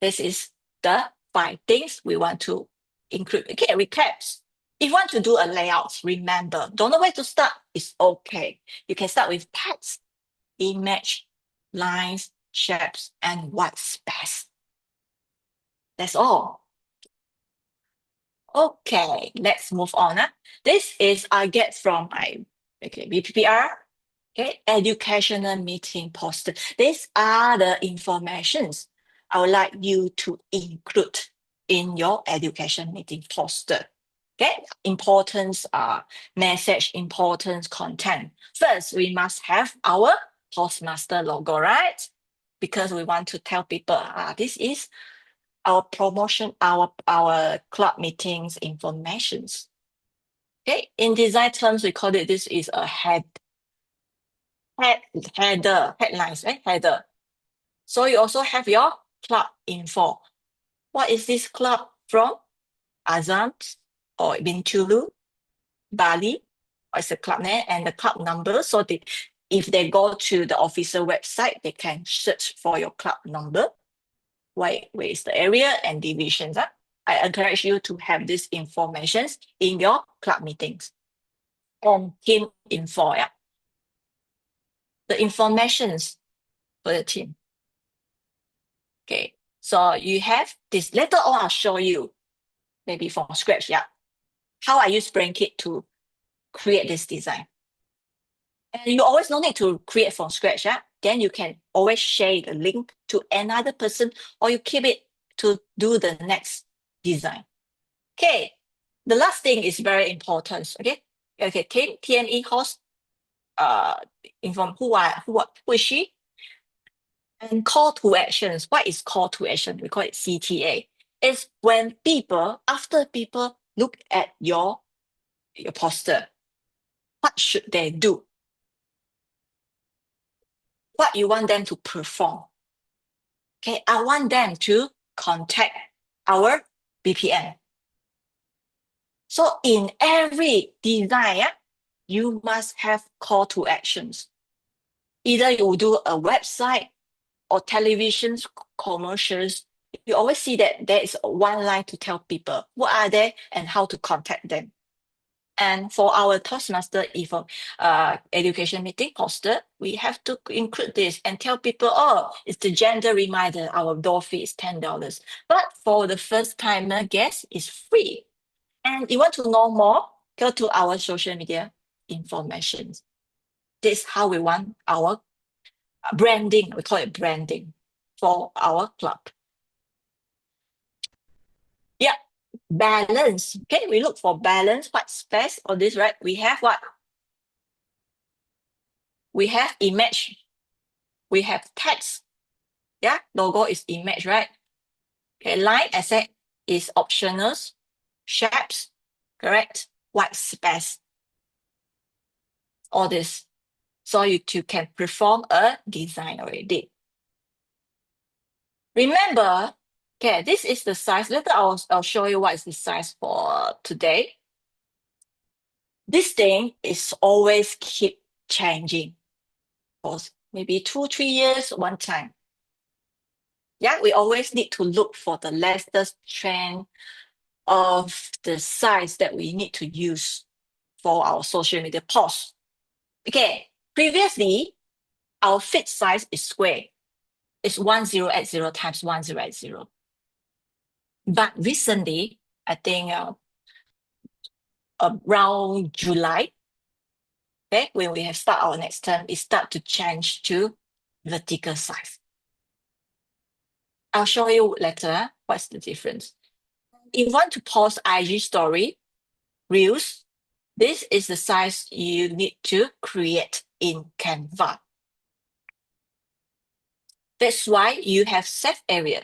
This is the 5 things we want to include. Okay, recaps. If you want to do a layout, remember, don't know where to start, it's okay. You can start with text, image, lines, shapes, and white space. That's all. Okay, let's move on. This is I get from my BPPR, educational meeting poster. These are the informations I would like you to include in your education meeting poster. Okay, importance message, importance content. First, we must have our Toastmaster logo, right? Because we want to tell people, this is our promotion, our club meetings informations. Okay, in design terms, we call it, this is a header, headlines, right? Header. So you also have your club info. What is this club from? AZAM or Bintulu, Bali, what's the club name and the club number. So if they go to the official website, they can search for your club number. Where is the area and divisions. I encourage you to have these informations in your club meetings. And team info, the informations for the team. Okay, so you have this. Later on, I'll show you, maybe from scratch, how I use BrainKit to create this design. And you always don't need to create from scratch. Then you can always share the link to another person, or you keep it to do the next design. Okay, the last thing is very important. Okay, team TME host, inform who is she, and call to actions. What is call to action? We call it CTA. It's when after people look at your poster, what should they do? What you want them to perform? Okay, I want them to contact our BPM. So in every design, you must have call to actions. Either you do a website or television commercials. You always see that there is one line to tell people what are they and how to contact them. And for our Toastmaster education meeting poster, we have to include this and tell people, oh, it's the gender reminder, our door fee is $10. But for the first timer guest, it's free. And you want to know more, go to our social media information. This is how we want our branding, we call it branding for our club. Yeah, balance. Okay, we look for balance. What's best on this, right? We have what? We have image. We have text. Yeah, logo is image, right? Okay, line asset is optionals. Shapes, correct? What's best? All this. So you can perform a design already. Remember, okay, this is the size. Later I'll show you what is the size for today. This thing is always keep changing. For maybe 2-3 years, one time. Yeah, we always need to look for the latest trend of the size that we need to use for our social media posts. Okay, previously, our fit size is square. It's 1080 times 1080. But recently, I think around July, okay, when we have start our next term, it start to change to vertical size. I'll show you later what's the difference. If you want to post IG story, Reels, this is the size you need to create in Canva. That's why you have safe area.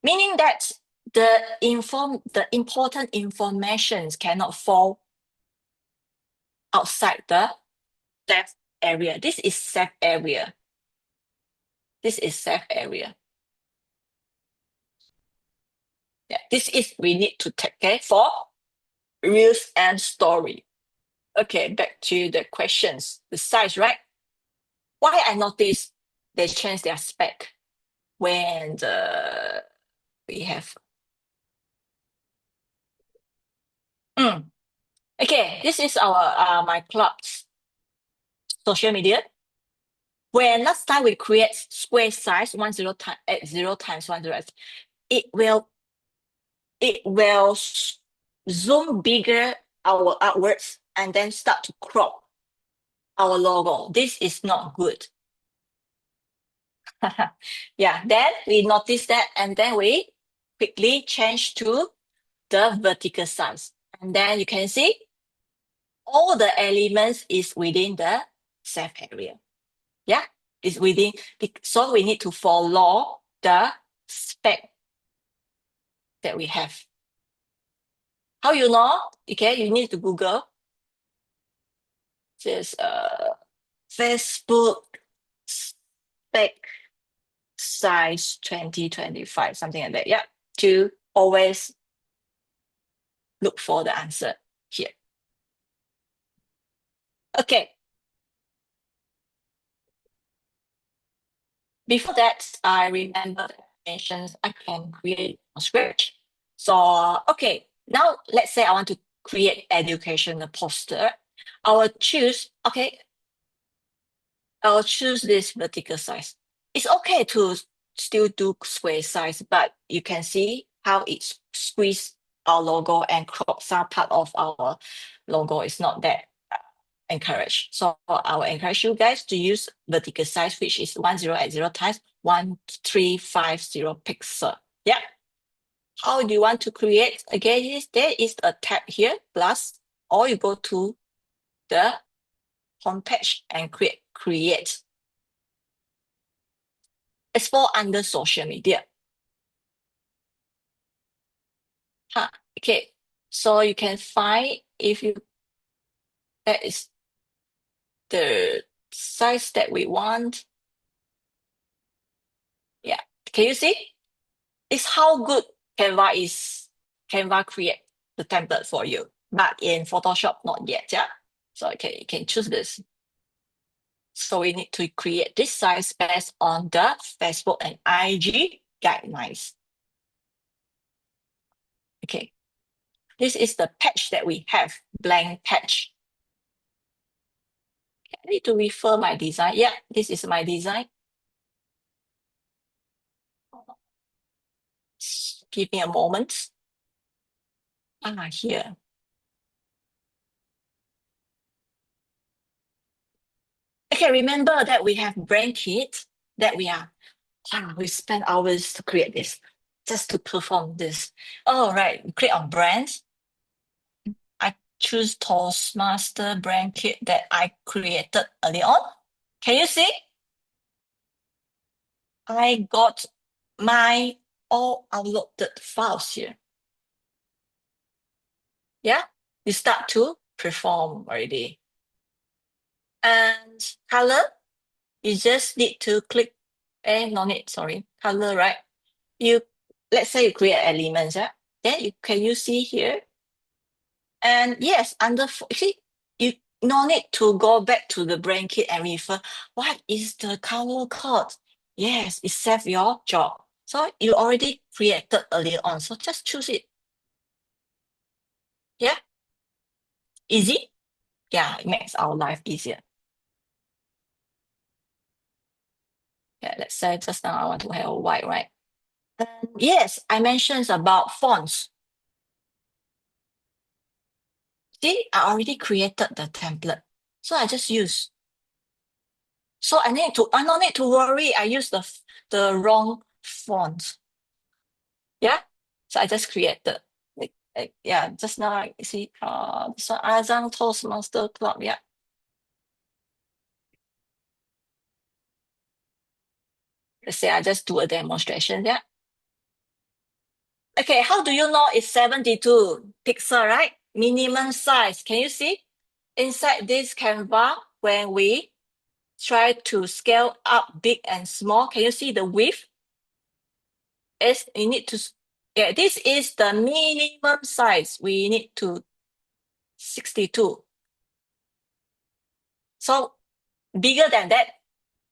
Meaning that the important information cannot fall outside the safe area. This is safe area. This is safe area. Yeah, this is we need to take care for Reels and story. Okay, back to the questions. The size, right? Why I noticed they changed their spec when we have. Okay, this is our my club's social media. When last time we create square size 1080 times 1080, it will zoom bigger our outwards and then start to crop our logo. This is not good. Yeah, then we noticed that and then we quickly change to the vertical size. And then you can see all the elements is within the safe area. Yeah, it's within. So we need to follow the spec that we have. How you know? Okay, you need to Google. Just Facebook spec size 2025, something like that. Yeah, to always look for the answer here. Okay. Before that, I remember I mentioned I can create from scratch. So, okay, now let's say I want to create educational poster. I'll choose this vertical size. It's okay to still do square size, but you can see how it squeezes our logo and crop some part of our logo. Is not that encouraged. So I will encourage you guys to use vertical size, which is 1080 times 1350 pixel. Yeah. How do you want to create? Again, there is a tab here, plus, or you go to the homepage and create. It's for under social media. Okay, so you can find that is the size that we want. Yeah, can you see? It's how good Canva create the template for you, but in Photoshop not yet. Yeah, so okay, you can choose this. So we need to create this size based on the Facebook and IG guidelines. Okay. This is the patch that we have, blank patch. I need to refer my design. Yeah, this is my design. Give me a moment. Here. Okay, remember that we have brand kit that we spend hours to create this, just to perform this. All right, click on brands. I choose Toastmaster brand kit that I created early on. Can you see? I got my all uploaded files here. Yeah, you start to perform already. And color, you just need to click, no need, sorry, color, right? Let's say you create elements, yeah? Then can you see here? And yes, see, you no need to go back to the brand kit and refer, what is the color code? Yes, it saves your job. So you already created earlier on, so just choose it. Yeah, easy. Yeah, it makes our life easier. Yeah, let's say just now I want to have a white, right? And yes, I mentioned about fonts. See, I already created the template, so I just use. So I don't need to worry. I use the wrong font. Yeah, so I just created. Yeah, just now you see, this one AZAM Toastmasters Club. Yeah. Let's say I just do a demonstration. Yeah. Okay, how do you know it's 72 pixel, right? Minimum size. Can you see? Inside this Canva, when we try to scale up big and small, can you see the width? You need to, yeah, this is the minimum size. We need to 62. So bigger than that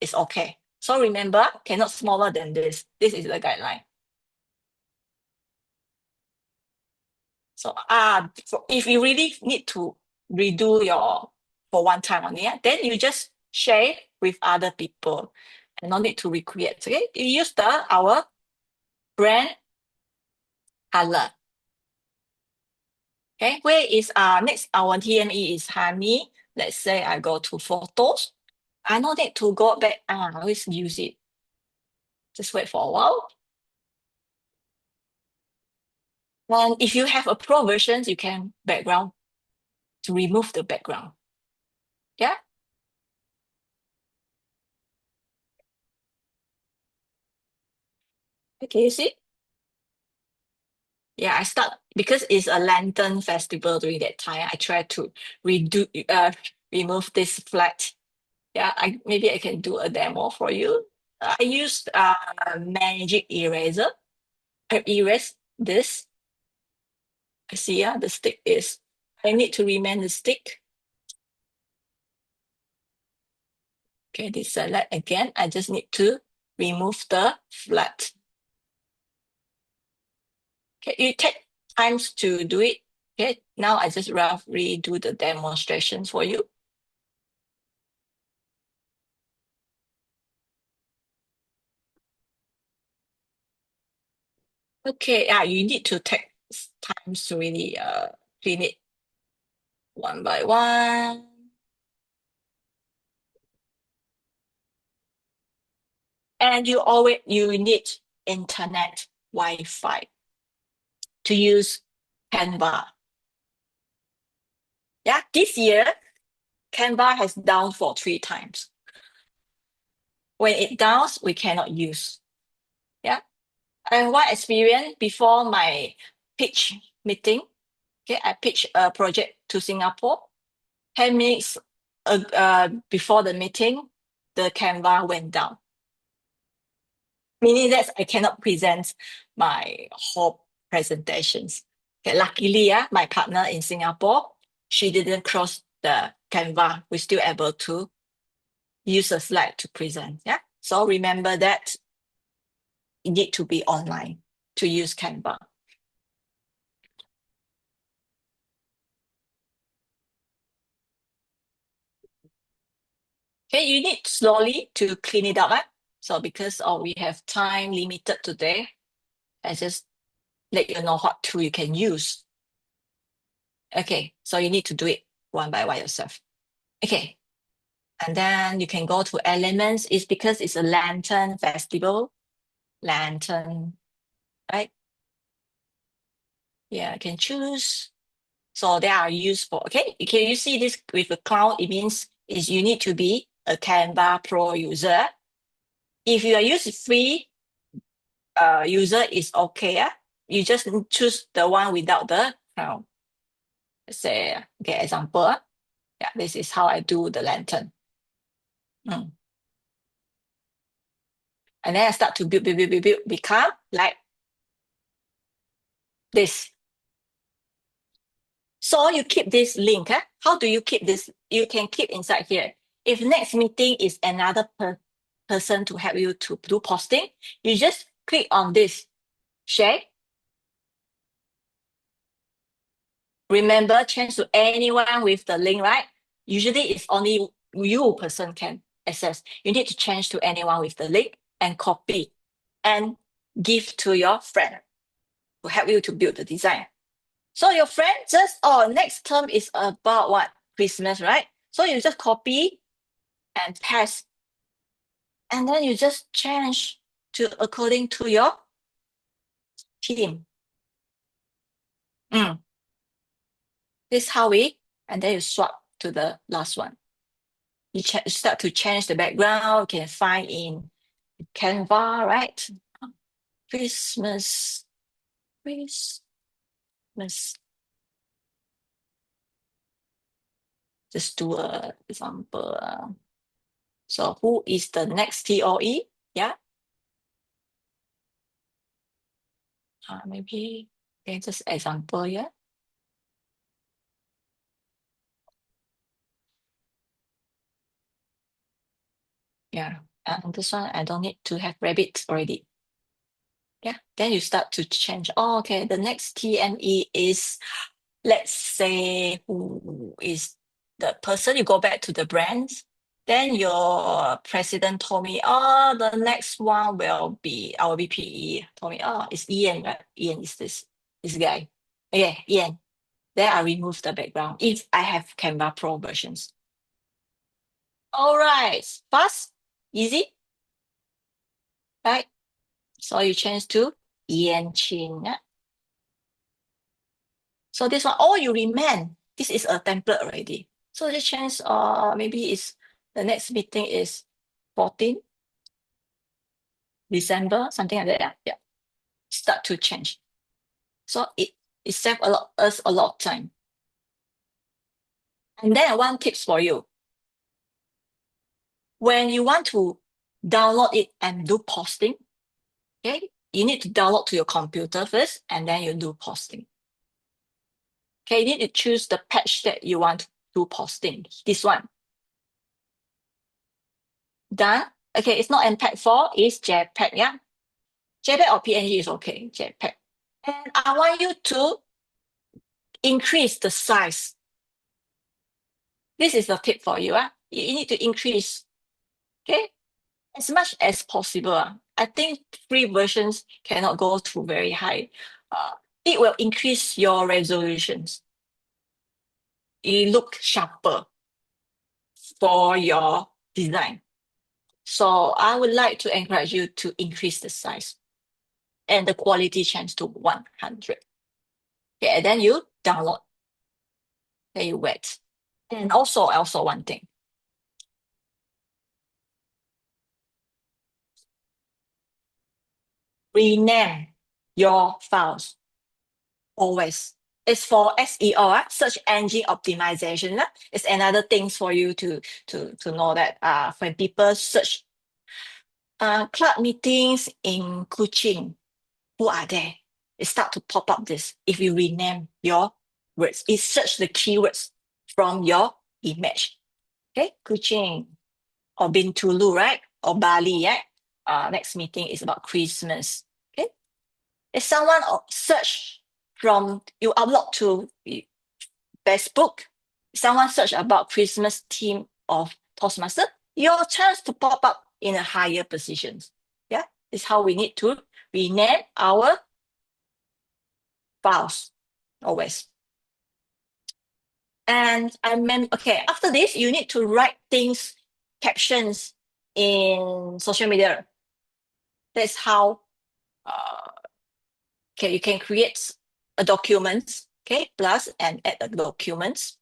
is okay. So remember, cannot smaller than this. This is the guideline. So if you really need to redo for one time only, yeah, then you just share with other people and no need to recreate. Okay, you use our brand color. Okay, where is next? Our TME is honey. Let's say I go to photos. I no need to go back. I always use it. Just wait for a while. And if you have a pro version, you can background to remove the background. Yeah. Okay, you see? Yeah, I start because it's a lantern festival during that time. I try to remove this flat. Yeah, maybe I can do a demo for you. I used magic eraser. I erase this. I see, the stick is. I need to remain the stick. Okay, deselect again. I just need to remove the flat. Okay, you take times to do it. Okay, now I just roughly do the demonstration for you. Okay, you need to take times to really clean it one by one. And you need internet Wi-Fi to use Canva. Yeah, this year Canva has down for 3 times. When it downs, we cannot use. Yeah. And one experience before my pitch meeting, okay, I pitched a project to Singapore. 10 minutes before the meeting, the Canva went down. Meaning that I cannot present my whole presentations. Okay, luckily, my partner in Singapore, she didn't cross the Canva. We're still able to use a slide to present. Yeah. So remember that you need to be online to use Canva. Okay, you need slowly to clean it up. So because we have time limited today, I just let you know what tool you can use. Okay, so you need to do it one by one yourself. Okay, and then you can go to elements. It's because it's a lantern festival. Lantern, right? Yeah, I can choose. So they are useful. Okay, you see this with a cloud, it means is you need to be a Canva Pro user. If you are using free user, is okay. You just choose the one without the cloud. Let's say, okay, example. Yeah, this is how I do the lantern. And then I start to build, become like this. So you keep this link. How do you keep this? You can keep inside here. If next meeting is another person to help you to do posting, you just click on this, share. Remember, change to anyone with the link, right? Usually it's only you person can access. You need to change to anyone with the link and copy and give to your friend to help you to build the design. So your friend just, next term is about what? Christmas, right? So you just copy and paste. And then you just change to according to your team. This is how and then you swap to the last one. You start to change the background. You can find in Canva, right? Christmas. Just do an example. So who is the next TOE? Yeah. Maybe just example, yeah. Yeah. And this one, I don't need to have rabbits already. Yeah. Then you start to change. Oh, okay. The next TME is, let's say, who is the person. You go back to the brands. Then your president told me, the next one will be our VPE. Told me, it's Ian, right? Ian is this guy. Okay, Ian. Then I remove the background if I have Canva Pro versions. All right, fast, easy, right? So you change to Ian Chin. So this one, you remain. This is a template already. So just change, maybe it's the next meeting is 14 December, something like that. Yeah. Start to change. So it saves us a lot of time. And then one tips for you. When you want to download it and do posting, okay, you need to download to your computer first, and then you do posting. Okay, you need to choose the patch that you want to do posting. This one. Done. Okay, it's not MPEG-4, it's JPEG, yeah? JPEG or PNG is okay, JPEG. And I want you to increase the size. This is the tip for you. You need to increase, okay, as much as possible. I think free versions cannot go to very high. It will increase your resolutions. You look sharper for your design. So I would like to encourage you to increase the size and the quality change to 100. Okay, and then you download. Then you wait. And also one thing. Rename your files always. It's for SEO, search engine optimization. It's another thing for you to know that when people search club meetings in Kuching, who are they? It start to pop up this if you rename your words. It search the keywords from your image. Okay, Kuching or Bintulu, right? Or Bali, yeah? Next meeting is about Christmas. Okay, if someone search from you upload to Facebook, someone search about Christmas theme of Toastmaster, your chance to pop up in a higher position. Yeah, it's how we need to rename our files always. And okay, after this, you need to write things, captions in social media. That's how okay, you can create a document, okay, plus and add a documents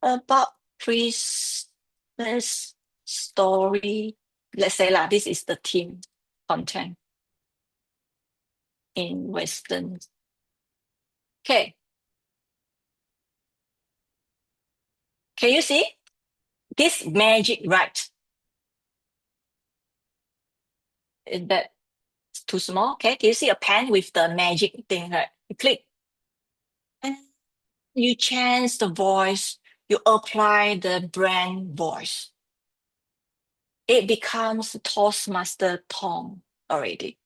about Christmas story. Let's say this is the theme content in Western. Okay. Can you see this magic right? Is that too small? Okay. Can you see a pen with the magic thing, right? You click and you change the voice. You apply the brand voice. It becomes Toastmaster tone already.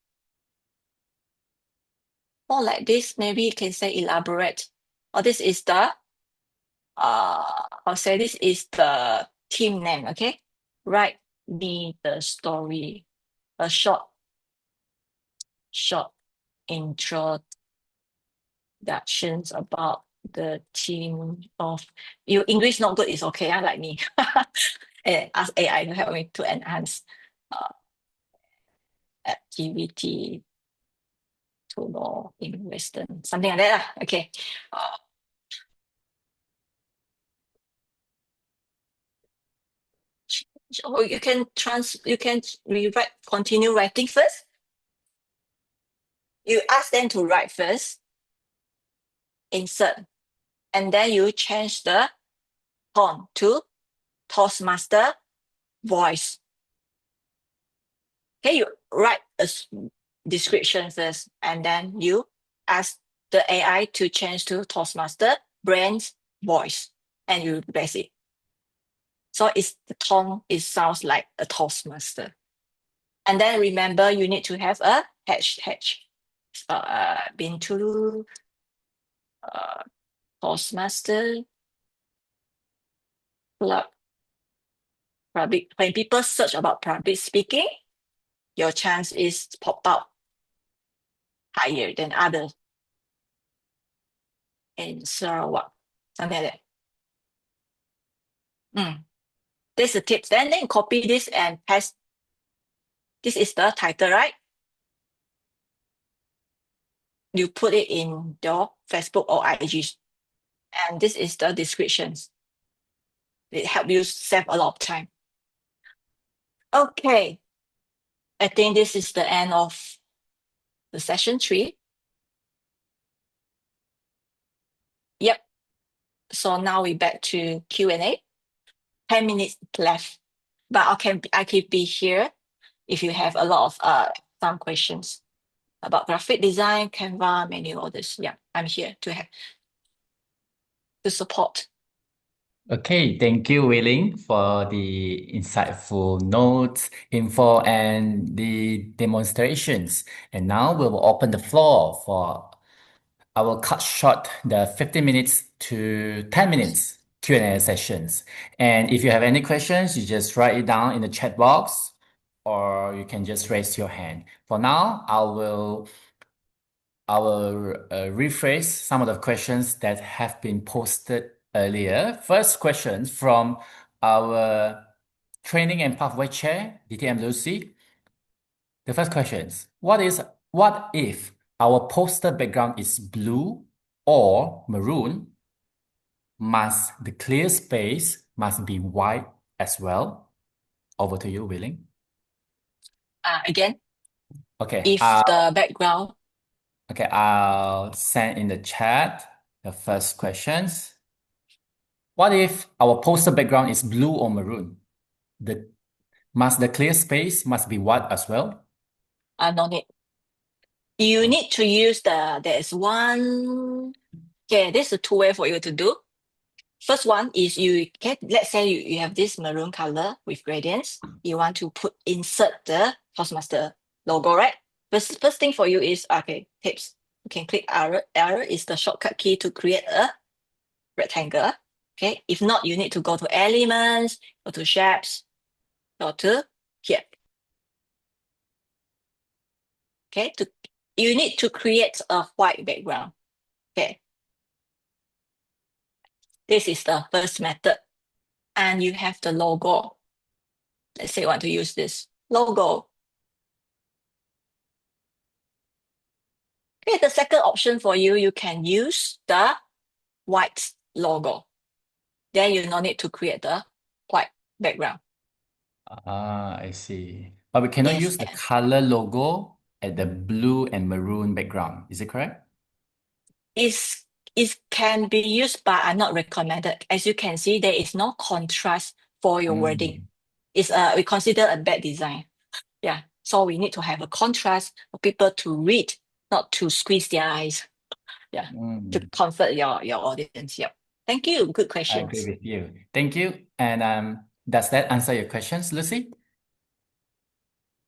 More like this, maybe you can say elaborate. Or this is the I'll say this is the team name, okay? Write me the story, a short introductions about the team of you. English not good is okay, like me. And ask AI to help me to enhance activity to know in Western, something like that. Okay. So you can rewrite, continue writing first. You ask them to write first, insert, and then you change the tone to Toastmaster voice. Okay, you write a description first, and then you ask the AI to change to Toastmaster brand voice, and you press it. So it's the tone, it sounds like a Toastmaster. And then remember, you need to have a hashtag. Been to Toastmaster Club. When people search about public speaking, your chance is pop out higher than others. In Sarawak, something like that. This is the tips. Then copy this and paste. This is the title, right? You put it in your Facebook or IG. And this is the descriptions. It helps you save a lot of time. Okay. I think this is the end of the session 3. Yep. So now we back to Q&A. 10 minutes left. But I can be here if you have a lot of some questions about graphic design, Canva, menu, all this. Yeah, I'm here to support. Okay, thank you, Ling, for the insightful notes, info, and the demonstrations. And now we will open the floor for I will cut short the 15 minutes to 10 minutes Q&A sessions. And if you have any questions, you just write it down in the chat box, or you can just raise your hand. For now, I will rephrase some of the questions that have been posted earlier. First question from our Training and Pathway Chair, DTM Lucy. The first question is, what if our poster background is blue or maroon? Must the clear space must be white as well? Over to you, Willing. Again, Okay. if the background. Okay, I'll send in the chat the first questions. What if our poster background is blue or maroon? Must the clear space must be white as well? No need. You need to use there's one. Okay, this is a two-way for you to do. First one is let's say you have this maroon color with gradients. You want to insert the Toastmaster logo, right? First thing for you is, tips. You can click arrow. Arrow is the shortcut key to create a rectangle. Okay, if not, you need to go to Elements, go to Shapes, go to here. Okay, you need to create a white background. Okay, this is the first method, and you have the logo. Let's say you want to use this logo. Okay, the second option for you, you can use the white logo. Then you no need to create the white background. I see. But we cannot Yes, use the color logo at the blue and maroon background. Is it correct? it can be used, but are not recommended. As you can see, there is no contrast for your wording. It's we consider a bad design. Yeah, so we need to have a contrast for people to read, not to squeeze their eyes. Yeah, to comfort your audience. Yeah. Thank you. Good I agree questions. with you. Thank you. And does that answer your questions, Lucy?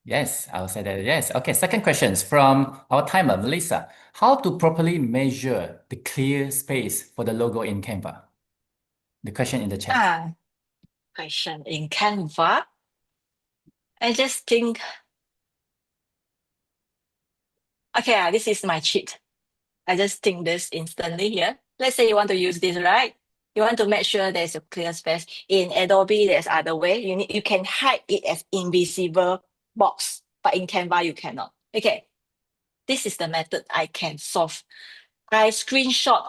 Yes, I'll say that yes. Okay, second questions from our timer, Melissa. How to properly measure the clear space for the logo in Canva? The question in the chat. Question in Canva. I just think, okay, this is my cheat. I just think this instantly here. Let's say you want to use this, right? You want to make sure there's a clear space. In Adobe, there's other way. You can hide it as invisible box, but in Canva, you cannot. Okay, this is the method I can solve. I screenshot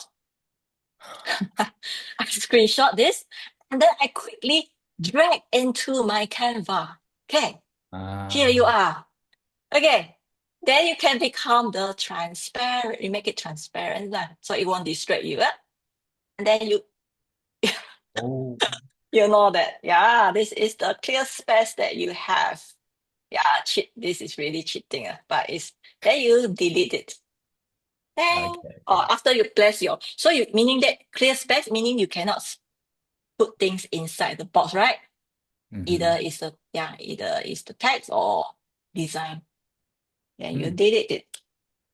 this, and then I quickly drag into my Canva. Okay, here you are. Okay, then you can become the transparent. You make it transparent, so it won't distract you. And then Oh, you know that, yeah, this is the clear space that you have. Yeah, this is really cheating, but then you delete it. Then, or after you place meaning that clear space, meaning you cannot put things inside the box, right? Either is the text or design. Then you delete it.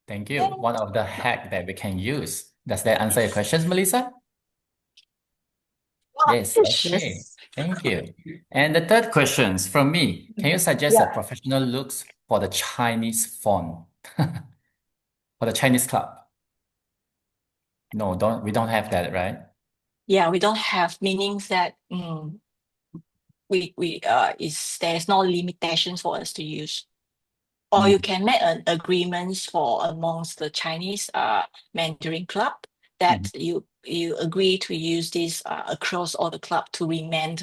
Thank you. One of the hack that we can use. Does that answer your questions, Melissa? Yes. Okay. Thank you. And the third questions from me. Can you suggest a professional looks for the Chinese font for the Chinese club? No, we don't have that, right? Yeah, we don't have, meaning that there's no limitations for us to use. Or you can make an agreements for amongst the Chinese Mandarin club that you agree to use this across all the club to remain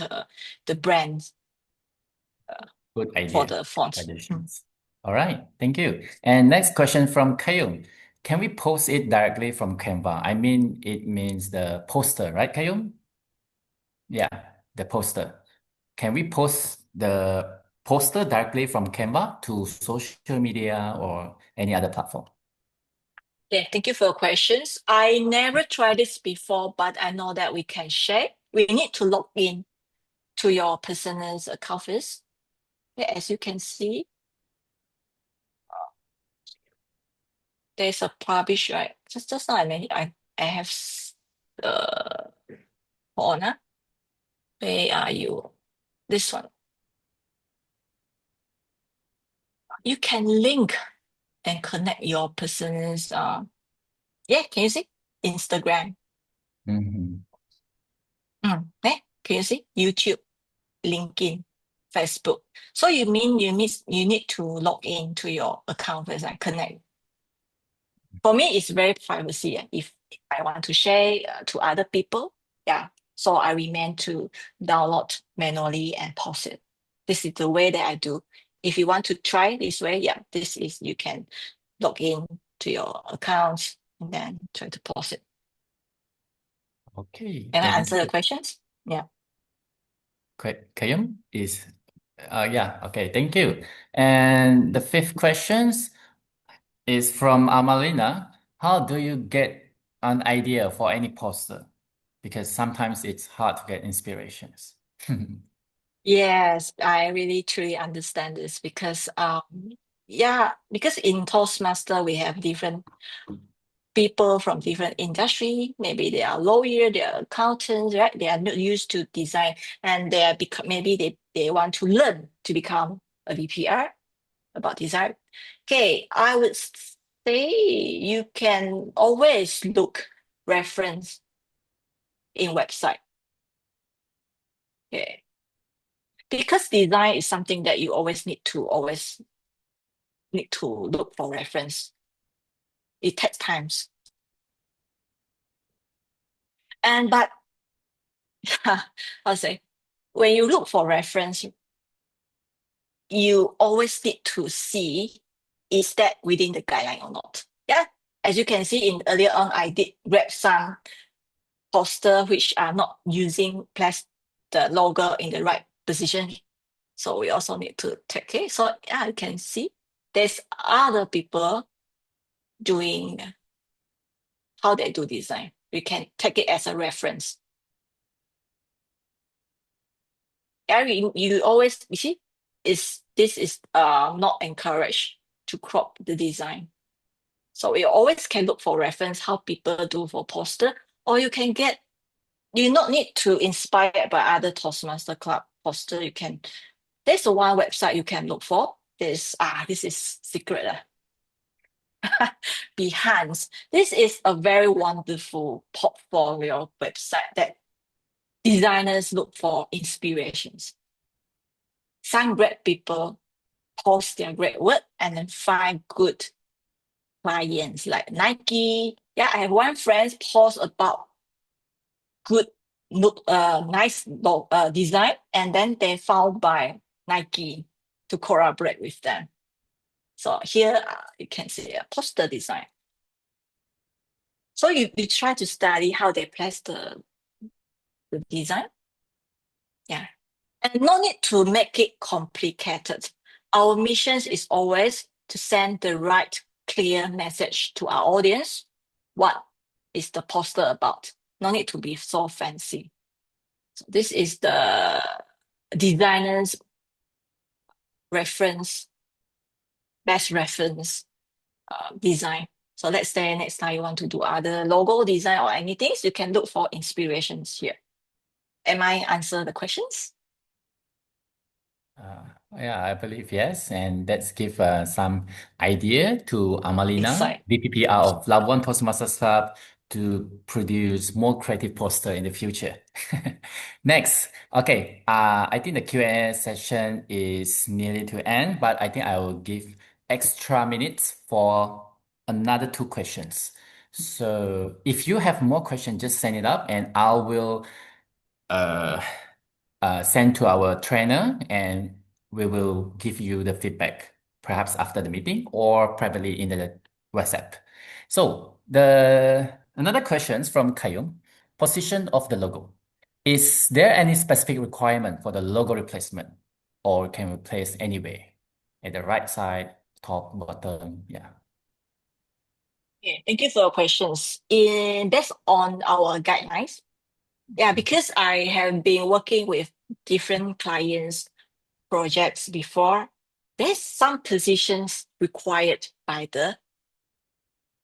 the brand Good idea. for the font. Suggestions. All right, thank you. And next question from Kayum. Can we post it directly from Canva? I mean, it means the poster, right, Kayum? Yeah, the poster. Can we post the poster directly from Canva to social media or any other platform? Yeah, thank you for your questions. I never tried this before, but I know that we can share. We need to log in to your personal account first. Yeah, as you can see, there's a publish, right? Just now I have hold on. Where are you? This one. You can link and connect your person's can you see? Instagram. Can you see? YouTube, LinkedIn, Facebook. So you need to log in to your account first and connect. For me, it's very privacy. If I want to share to other people, so I remain to download manually and post it. This is the way that I do. If you want to try this way, you can log in to your account and then try to post it. Okay. Can I answer the questions? Yeah. Kayum is, okay, thank you. And the fifth questions is from Amalina. How do you get an idea for any poster? Because sometimes it's hard to get inspirations. Yes, I really truly understand this because because in Toastmaster we have different people from different industry. Maybe they are lawyer, they are accountants, right? They are not used to design, and they are maybe they want to learn to become a VPR about design. Okay, I would say you can always look reference in website. Okay, because design is something that you always need to look for reference. It takes times. But I'll say, when you look for reference, you always need to see, is that within the guideline or not? Yeah. As you can see in earlier on, I did grab some poster which are not using the logo in the right position. So we also need to take it. So yeah, you can see there's other people doing how they do design. We can take it as a reference. Yeah, you always, you see, this is not encouraged to crop the design. So you always can look for reference how people do for poster, or you not need to inspire by other Toastmaster Club poster. There's one website you can look for. This is secret. Behance. This is a very wonderful portfolio website that designers look for inspirations. Some great people post their great work and then find good clients like Nike. Yeah, I have one friend post about good, nice design, and then they found by Nike to collaborate with them. So here you can see a poster design. So you try to study how they place the design. Yeah. And no need to make it complicated. Our mission is always to send the right, clear message to our audience. What is the poster about? No need to be so fancy. So this is the designer's best reference design. So let's say next time you want to do other logo design or anything, so you can look for inspirations here. Am I answer the questions? Yeah, I believe yes. And let's give some idea to Amalina, Insight. VPPR of Love One Toastmasters Club, to produce more creative poster in the future. Next, okay, I think the Q&A session is nearly to end, but I think I will give extra minutes for another 2 questions. So if you have more questions, just send it up and I will send to our trainer and we will give you the feedback perhaps after the meeting or probably in the WhatsApp. So another questions from Kayum, position of the logo. Is there any specific requirement for the logo replacement or can we place anywhere at the right side, top, bottom? Yeah. Okay, thank you for your questions. Based on our guidelines, yeah, because I have been working with different clients projects before, there's some positions required by the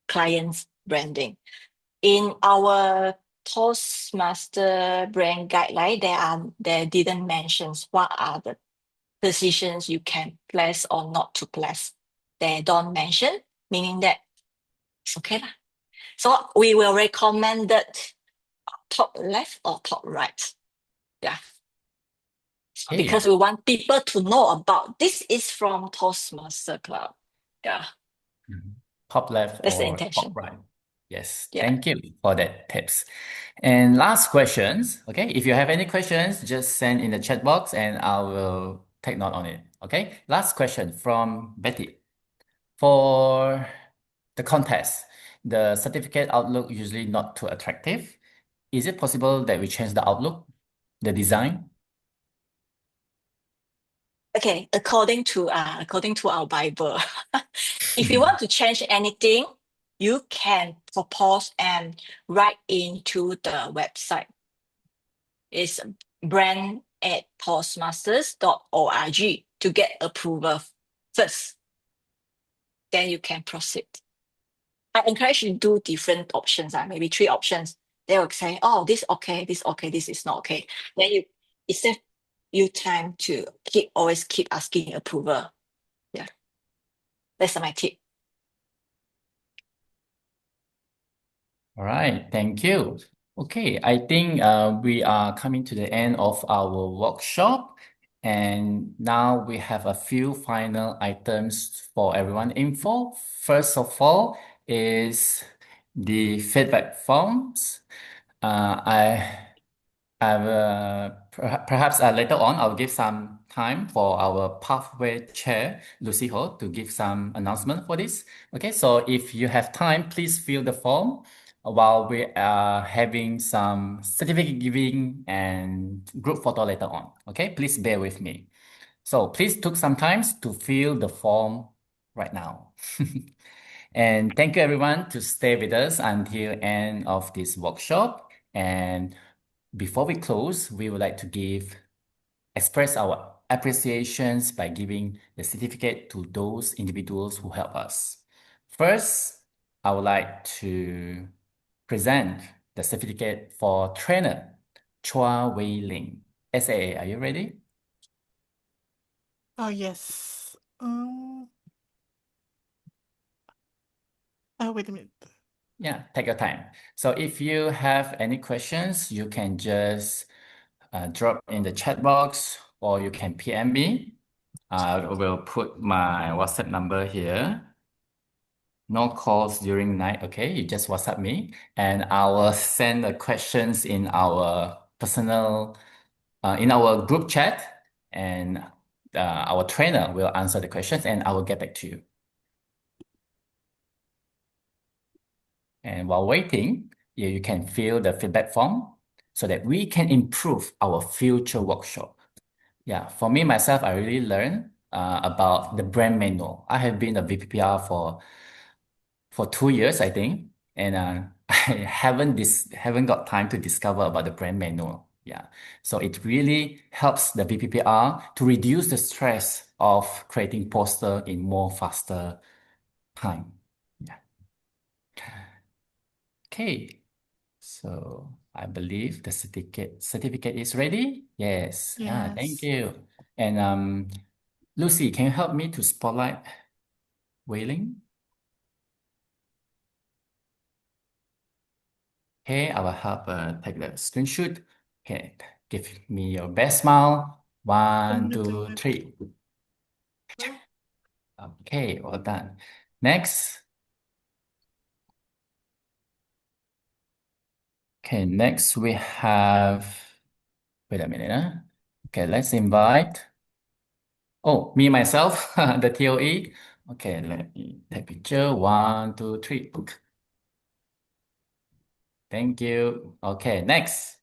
client's branding. In our Toastmaster brand guideline, they didn't mention what are the positions you can place or not to place. They don't mention, meaning that it's okay lah. So we will recommend that top left or top right. Yeah. Okay. Because we want people to know about this is from Toastmaster Club. Yeah. Top left That's the or intention. top right. Yes, Yeah. thank you for that tips. And last questions, okay? If you have any questions, just send in the chat box and I will take note on it, okay? Last question from Betty. For the contest, the certificate outlook usually not too attractive. Is it possible that we change the outlook, the design? Okay, according to our Bible, if you want to change anything, you can propose and write into the website. It's brand@toastmasters.org to get approval first. Then you can proceed. I encourage you to do different options, maybe 3 options. They will say, oh, this okay, this is not okay. Then it saves you time to always keep asking approval. Yeah. That's my tip. All right, thank you. Okay, I think we are coming to the end of our workshop, and now we have a few final items for everyone info. First of all is the feedback forms. Perhaps later on, I'll give some time for our pathway chair, Lucy Ho, to give some announcement for this. Okay, so if you have time, please fill the form while we are having some certificate giving and group photo later on. Okay, please bear with me. So please took some time to fill the form right now. And thank you everyone to stay with us until end of this workshop. And before we close, we would like to express our appreciations by giving the certificate to those individuals who help us. First, I would like to present the certificate for trainer Chua Ling. SAA, are you ready? Oh, yes. Wait a minute. Yeah, take your time. So if you have any questions, you can just drop in the chat box or you can PM me. I will put my WhatsApp number here. No calls during night, okay? You just WhatsApp me and I will send the questions in our in our group chat, and our trainer will answer the questions and I will get back to you. And while waiting, you can fill the feedback form so that we can improve our future workshop. Yeah, for me, myself, I really learned about the brand manual. I have been a VPPR for 2 years, I think, and I haven't got time to discover about the brand manual. Yeah, so it really helps the VPPR to reduce the stress of creating poster in more faster time. Yeah. Okay, so I believe the certificate is ready. Yes. Thank Yes. you. And Lucy, can you help me to spotlight Wailing? Okay, I will help take the screenshot. Okay, give me your best smile. One, Gonna do two, it. three. Okay, well done. Next. Okay, next we have, wait a minute. Okay, let's invite. Oh, me myself, the TOE. Okay, let me take picture. One, two, three. Thank you. Okay, next.